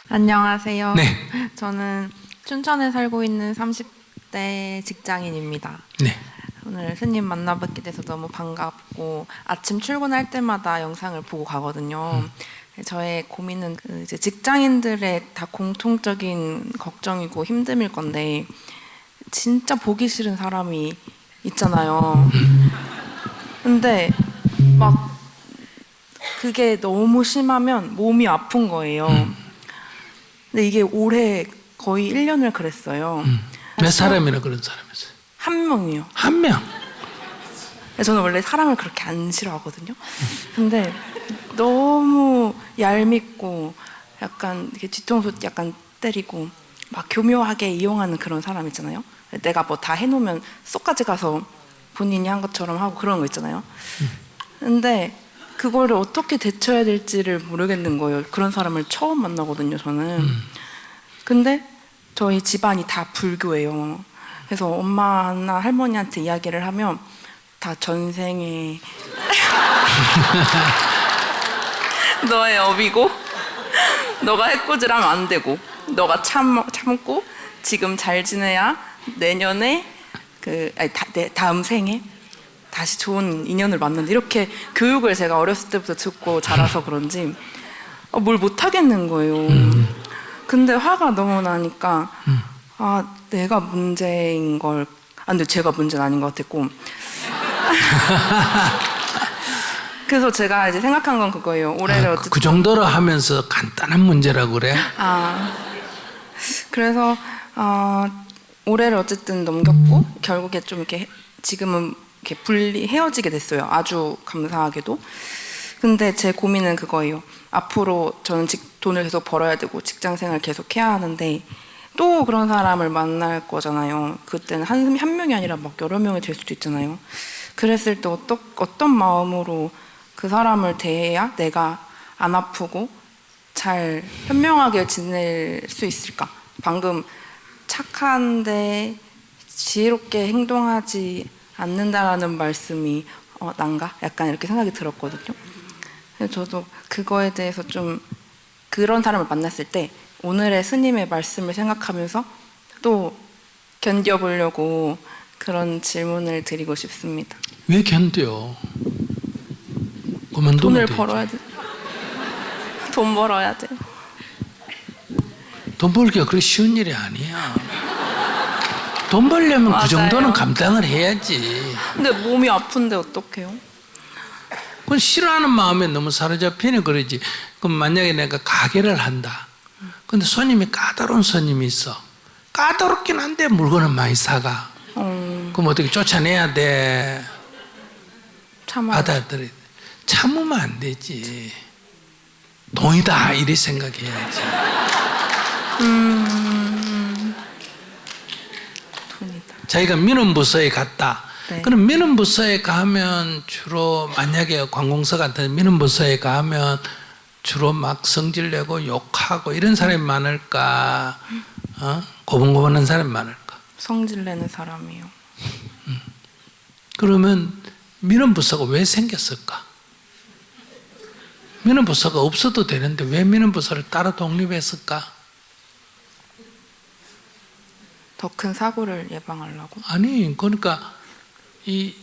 안녕하세요. 네. 저는 춘천에 살고 있는 30대 직장인입니다. 네. 오늘 스님 만나뵙게 돼서 너무 반갑고 아침 출근할 때마다 영상을 보고 가거든요. 저의 고민은 이제 직장인들의 다 공통적인 걱정이고 힘듦일 건데 진짜 보기 싫은 사람이 있잖아요. 근데 막 그게 너무 심하면 몸이 아픈 거예요. 근데 이게 올해 거의 1년을 그랬어요. 몇 사람이나 그런 사람이 있어요? 한 명이요. 한 명. 저는 원래 사람을 그렇게 안 싫어하거든요. 근데 너무 얄밉고 약간 이렇게 뒤통수 약간 때리고 막 교묘하게 이용하는 그런 사람 있잖아요. 내가 뭐 다 해놓으면 쏙까지 가서 본인이 한 것처럼 하고 그런 거 있잖아요. 근데 그거를 어떻게 대처해야 될지를 모르겠는 거예요. 그런 사람을 처음 만나거든요, 저는. 근데 저희 집안이 다 불교예요. 그래서 엄마나 할머니한테 이야기를 하면 다 전생에 너의 업이고 너가 해코지하면 안 되고 너가 참고 지금 잘 지내야 내년에 다음 생에 다시 좋은 인연을 만난다. 이렇게 교육을 제가 어렸을 때부터 듣고 자라서 그런지 뭘 못하겠는 거예요. 근데 화가 너무 나니까 내가 문제인 걸 근데 제가 문제는 아닌 것 같았고 그래서 제가 이제 생각한 건 그거예요. 올해를 어쨌든 그 정도로 하면서 간단한 문제라고 그래? 그래서 올해를 어쨌든 넘겼고 결국에 좀 이렇게 지금은 이렇게 헤어지게 됐어요. 아주 감사하게도. 근데 제 고민은 그거예요. 앞으로 저는 돈을 계속 벌어야 되고 직장 생활 계속 해야 하는데 또 그런 사람을 만날 거잖아요. 그때는 한 명이 아니라 막 여러 명이 될 수도 있잖아요. 그랬을 때 어떤 마음으로 그 사람을 대해야 내가 안 아프고 잘 현명하게 지낼 수 있을까? 방금 착한데 지혜롭게 행동하지 않는다라는 말씀이 난가? 약간 이렇게 생각이 들었거든요. 그래서 저도 그거에 대해서 좀 그런 사람을 만났을 때 오늘의 스님의 말씀을 생각하면서 또 견뎌보려고 그런 질문을 드리고 싶습니다. 왜 견뎌? 그만두면 돈을 되지. 벌어야 돼. 돈 벌어야 돼. 돈 벌기가 그렇게 쉬운 일이 아니야. 돈 벌려면 맞아요. 그 정도는 감당을 해야지. 근데 몸이 아픈데 어떡해요? 그건 싫어하는 마음에 너무 사로잡히는 그러지. 그럼 만약에 내가 가게를 한다. 근데 손님이 까다로운 손님이 있어. 까다롭긴 한데 물건은 많이 사가. 그럼 어떻게 쫓아내야 돼? 참아. 받아들여. 참으면 안 되지. 돈이다 이리 생각해야지. 돈이다. 자기가 민원부서에 갔다. 네. 그럼 민원부서에 가면 주로 만약에 관공서 같은 민원부서에 가면 주로 막 성질내고 욕하고 이런 사람이 많을까? 고분고분한 사람이 많을까? 성질내는 사람이요. 그러면 민원부서가 왜 생겼을까? 민원부서가 없어도 되는데 왜 민원부서를 따로 독립했을까? 더 큰 사고를 예방하려고. 아니, 그러니까 이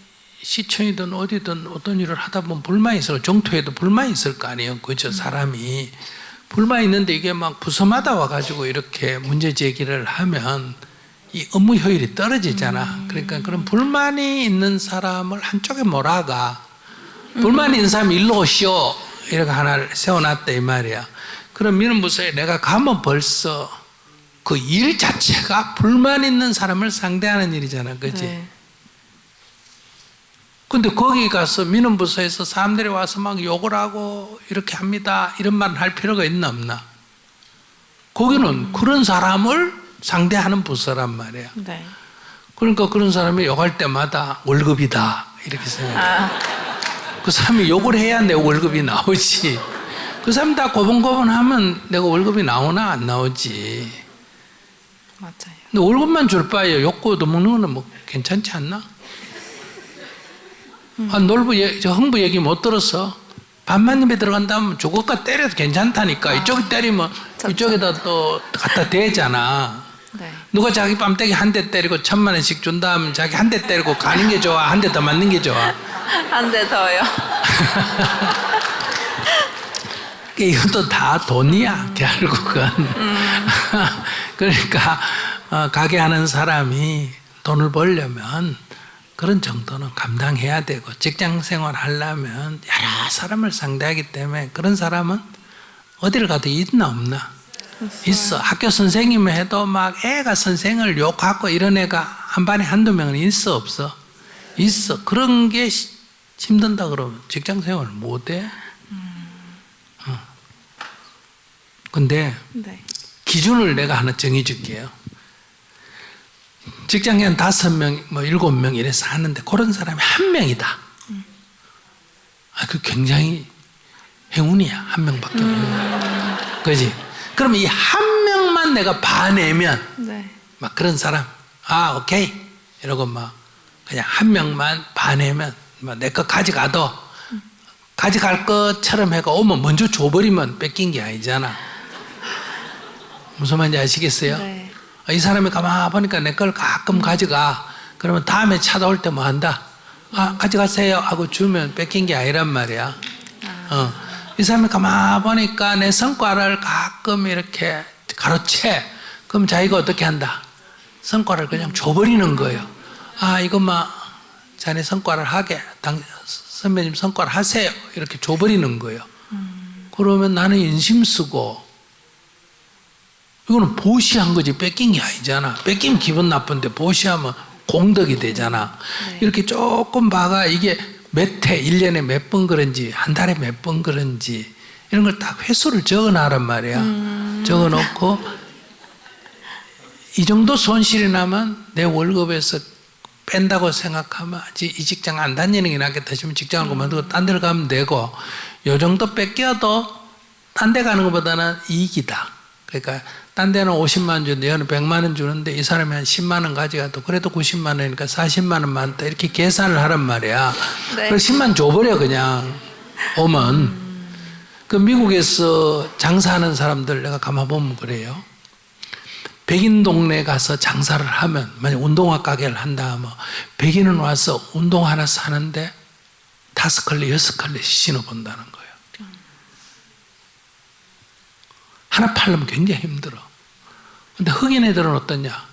시청이든 어디든 어떤 일을 하다 보면 불만이 있어. 정토에도 불만이 있을 거 아니에요. 그죠? 사람이. 불만이 있는데 이게 막 부서마다 와가지고 이렇게 문제 제기를 하면 이 업무 효율이 떨어지잖아. 그러니까 그런 불만이 있는 사람을 한쪽에 몰아가. 불만이 있는 사람이 일로 오시오. 이렇게 하나를 세워놨다 이 말이야. 그럼 민원부서에 내가 가면 벌써 그 일 자체가 불만 있는 사람을 상대하는 일이잖아. 그지? 네. 근데 거기 가서 민원부서에서 사람들이 와서 막 욕을 하고 이렇게 합니다. 이런 말을 할 필요가 있나 없나? 거기는 그런 사람을 상대하는 부서란 말이야. 네. 그러니까 그런 사람이 욕할 때마다 월급이다. 이렇게 생각해. 그 사람이 욕을 해야 내 월급이 나오지. 그 사람 다 고분고분하면 내가 월급이 나오나 안 나오지. 맞아요. 근데 월급만 줄 바에 욕구 얻어먹는 거는 뭐 괜찮지 않나? 저 흥부 얘기 못 들었어? 반만 입에 들어간다면 저것과 때려도 괜찮다니까. 이쪽에 때리면 이쪽에다 또 갖다 대잖아. 네. 누가 자기 뺨때기 한 대 때리고 1,000,000원씩 준 다음 자기 한 대 때리고 가는 게 좋아? 한 대 더 맞는 게 좋아? 한 대 더요. 이것도 다 돈이야, 결국은. 그러니까 가게 하는 사람이 돈을 벌려면 그런 정도는 감당해야 되고, 직장 생활 하려면 여러 사람을 상대하기 때문에 그런 사람은 어디를 가도 있나 없나? 있어. 학교 선생님을 해도 막 애가 선생을 욕하고 이런 애가 한 반에 한두 명은 있어 없어? 있어. 그런 게 힘든다 그러면 직장 생활을 못해? 근데 네. 기준을 내가 하나 정해줄게요. 직장에 한 5명, 뭐 7명 이래서 하는데 그런 사람이 한 명이다. 그 굉장히 행운이야. 한 명밖에 없는. 그지? 그러면 이 한 명만 내가 봐내면 네. 막 그런 사람, 오케이. 이러고 막 그냥 한 명만 봐내면 내 거 가져가도 가져갈 것처럼 해가 오면 먼저 줘버리면 뺏긴 게 아니잖아. 무슨 말인지 아시겠어요? 네. 이 사람이 가만 보니까 내 걸 가끔 가져가. 그러면 다음에 찾아올 때 뭐 한다? 가져가세요 하고 주면 뺏긴 게 아니란 말이야. 이 사람이 가만 보니까 내 성과를 가끔 이렇게 가로채. 그럼 자기가 어떻게 한다? 성과를 그냥 줘버리는 거예요. 이거 막 자네 성과를 하게. 선배님 성과를 하세요. 이렇게 줘버리는 거예요. 그러면 나는 인심 쓰고, 이거는 보시한 거지 뺏긴 게 아니잖아. 뺏기면 기분 나쁜데 보시하면 공덕이 되잖아. 네. 이렇게 조금 봐가 이게 몇 회, 1년에 몇 번 그런지, 한 달에 몇 번 그런지, 이런 걸 딱 횟수를 적어 놔란 말이야. 적어 놓고, 이 정도 손실이 나면 내 월급에서 뺀다고 생각하면 이 직장 안 다니는 게 낫겠다 싶으면 직장을 그만두고 딴 데를 가면 되고, 요 정도 뺏겨도 딴 데 가는 것보다는 이익이다. 그러니까 딴 데는 50만 원 주는데 얘는 100만 원 주는데 이 사람이 한 10만 원 가져가도 그래도 90만 원이니까 40만 원 많다. 이렇게 계산을 하란 말이야. 네. 그래서 10만 줘버려 그냥 오면. 그 미국에서 장사하는 사람들 내가 가만 보면 그래요. 백인 동네 가서 장사를 하면, 만약 운동화 가게를 한다 하면 백인은 와서 운동 하나 사는데 5컬레, 6컬레 신어본다는 거예요. 하나 팔려면 굉장히 힘들어. 근데 흑인 애들은 어떠냐?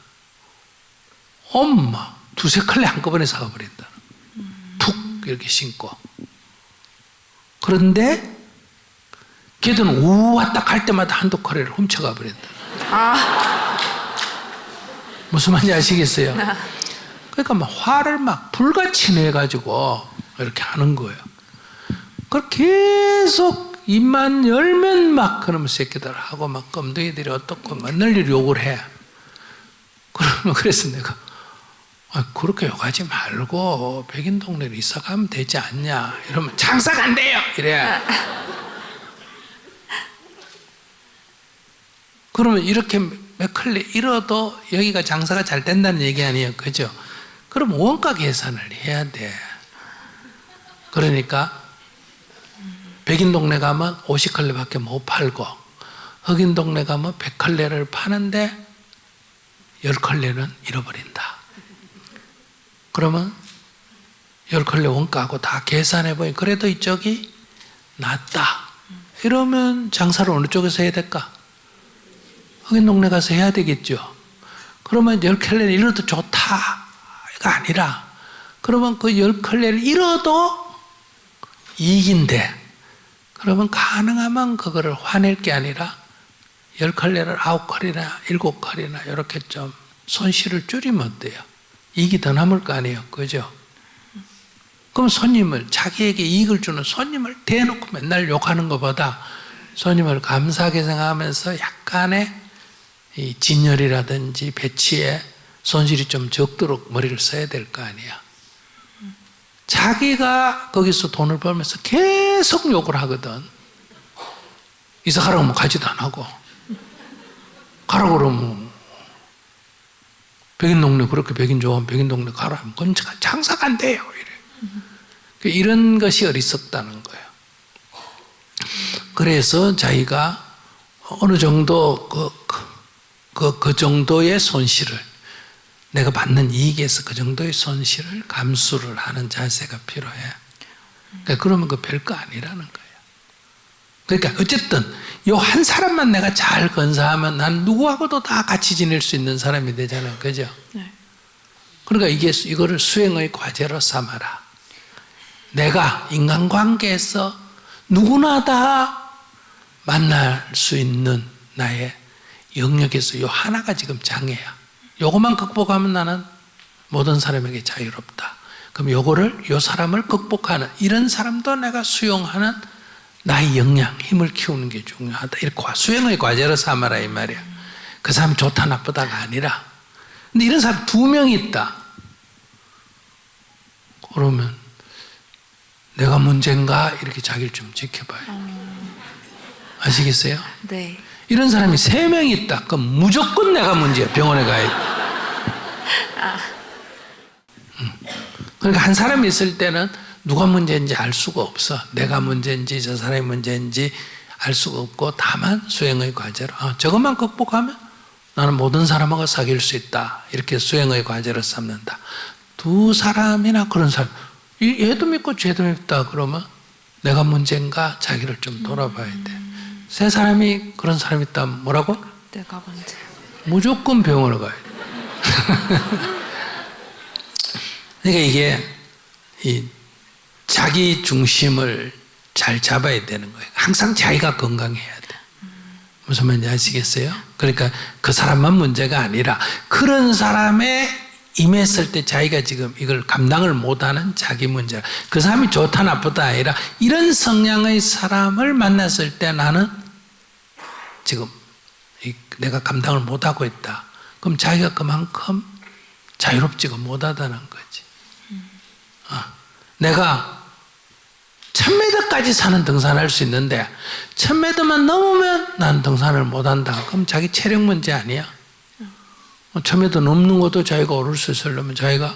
엄마 2-3컬레 한꺼번에 사가버린다. 툭 이렇게 신고. 그런데 걔들은 우와 딱 할 때마다 1-2컬레를 훔쳐가 버린다. 무슨 말인지 아시겠어요? 그러니까 막 화를 막 불같이 내가지고 이렇게 하는 거예요. 그렇게 계속 입만 열면 막 그놈의 새끼들 하고 막 껌둥이들이 어떻고 맨날 욕을 해. 그러면 그래서 내가 그렇게 욕하지 말고 백인 동네로 이사 가면 되지 않냐. 이러면 장사가 안 돼요. 이래. 그러면 이렇게 몇 컬레 잃어도 여기가 장사가 잘 된다는 얘기 아니에요. 그죠? 그럼 원가 계산을 해야 돼. 그러니까 백인 동네 가면 50컬레밖에 못 팔고 흑인 동네 가면 100컬레를 파는데 10컬레는 잃어버린다. 그러면 10컬레 원가하고 다 계산해보니 그래도 이쪽이 낫다. 이러면 장사를 어느 쪽에서 해야 될까? 흑인 동네 가서 해야 되겠죠. 그러면 10컬레를 잃어도 좋다가 아니라 그러면 그 10컬레를 잃어도 이익인데 그러면 가능하면 그거를 화낼 게 아니라 10컬레를 9컬이나 7컬이나 이렇게 좀 손실을 줄이면 어때요? 이익이 더 남을 거 아니에요. 그죠? 그럼 손님을, 자기에게 이익을 주는 손님을 대놓고 맨날 욕하는 것보다 손님을 감사하게 생각하면서 약간의 이 진열이라든지 배치에 손실이 좀 적도록 머리를 써야 될 거 아니야. 자기가 거기서 돈을 벌면서 계속 욕을 하거든. 이사 가라고 하면 가지도 안 하고. 가라고 그러면 백인 동네 그렇게 백인 좋아하면 백인 동네 가라 하면 그건 장사가 안 돼요. 이래. 이런 것이 어리석다는 거예요. 그래서 자기가 어느 정도 그 정도의 손실을 내가 받는 이익에서 그 정도의 손실을 감수를 하는 자세가 필요해. 그러니까 그러면 그 별거 아니라는 거예요. 그러니까 어쨌든 이 한 사람만 내가 잘 건사하면 난 누구하고도 다 같이 지낼 수 있는 사람이 되잖아요. 그죠? 네. 그러니까 이거를 수행의 과제로 삼아라. 내가 인간관계에서 누구나 다 만날 수 있는 나의 영역에서 요 하나가 지금 장애야. 요것만 극복하면 나는 모든 사람에게 자유롭다. 그럼 요 사람을 극복하는 이런 사람도 내가 수용하는 나의 역량, 힘을 키우는 게 중요하다. 이렇게 수행의 과제로 삼아라 이 말이야. 그 사람이 좋다 나쁘다가 아니라. 근데 이런 사람 2명 있다. 그러면 내가 문제인가? 이렇게 자기를 좀 지켜봐요. 아시겠어요? 네. 이런 사람이 3명 있다. 그럼 무조건 내가 문제야. 병원에 가야 돼. 그러니까 한 사람이 있을 때는 누가 문제인지 알 수가 없어. 내가 문제인지 저 사람이 문제인지 알 수가 없고 다만 수행의 과제로 저것만 극복하면 나는 모든 사람하고 사귈 수 있다. 이렇게 수행의 과제로 삼는다. 2 사람이나 그런 사람 얘도 믿고 쟤도 믿다 그러면 내가 문제인가 자기를 좀 돌아봐야 돼. 3 사람이 그런 사람이 있다면 뭐라고? 내가 문제. 무조건 병원을 가야 돼. 그러니까 이게 이 자기 중심을 잘 잡아야 되는 거예요. 항상 자기가 건강해야 돼. 무슨 말인지 아시겠어요? 그러니까 그 사람만 문제가 아니라 그런 사람의 임했을 때 자기가 지금 이걸 감당을 못하는 자기 문제, 그 사람이 좋다 나쁘다 아니라 이런 성향의 사람을 만났을 때 나는 지금 내가 감당을 못하고 있다. 그럼 자기가 그만큼 자유롭지가 못하다는 거지. 내가 1000m까지 사는 등산할 수 있는데 1000m만 넘으면 난 등산을 못한다. 그럼 자기 체력 문제 아니야? 1000m 넘는 것도 자기가 오를 수 있으려면 자기가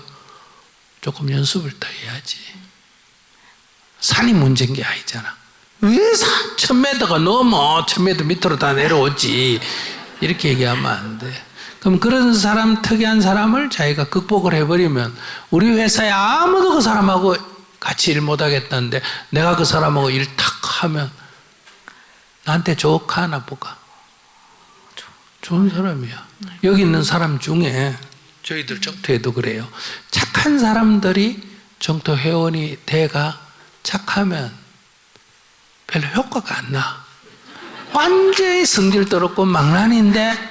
조금 연습을 더 해야지. 산이 문제인 게 아니잖아. 왜 1000m가 넘어 1000m 밑으로 다 내려오지. 이렇게 얘기하면 안 돼. 그럼 그런 사람, 특이한 사람을 자기가 극복을 해버리면 우리 회사에 아무도 그 사람하고 같이 일 못하겠다는데 내가 그 사람하고 일 탁 하면 나한테 좋을까 나쁠까? 좋은 사람이야. 여기 있는 사람 중에 저희들 정토에도 그래요. 착한 사람들이 정토 회원이 돼가 착하면 별로 효과가 안 나. 완전히 성질 떨었고 망난인데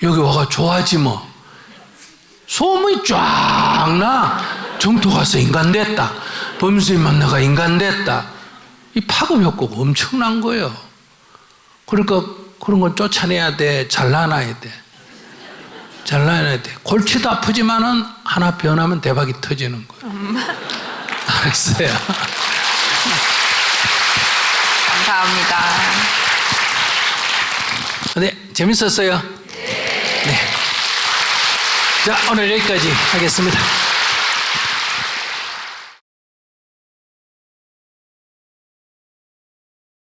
여기 와가 좋아하지 뭐. 소문이 쫙 나. 정토 가서 인간 됐다. 범수님 만나가 인간 됐다. 이 파급 효과가 엄청난 거예요. 그러니까 그런 건 쫓아내야 돼. 잘라놔야 돼. 잘라놔야 돼. 골치도 아프지만은 하나 변하면 대박이 터지는 거예요. 알았어요. 감사합니다. 네, 재밌었어요? 네. 자, 오늘 여기까지 하겠습니다.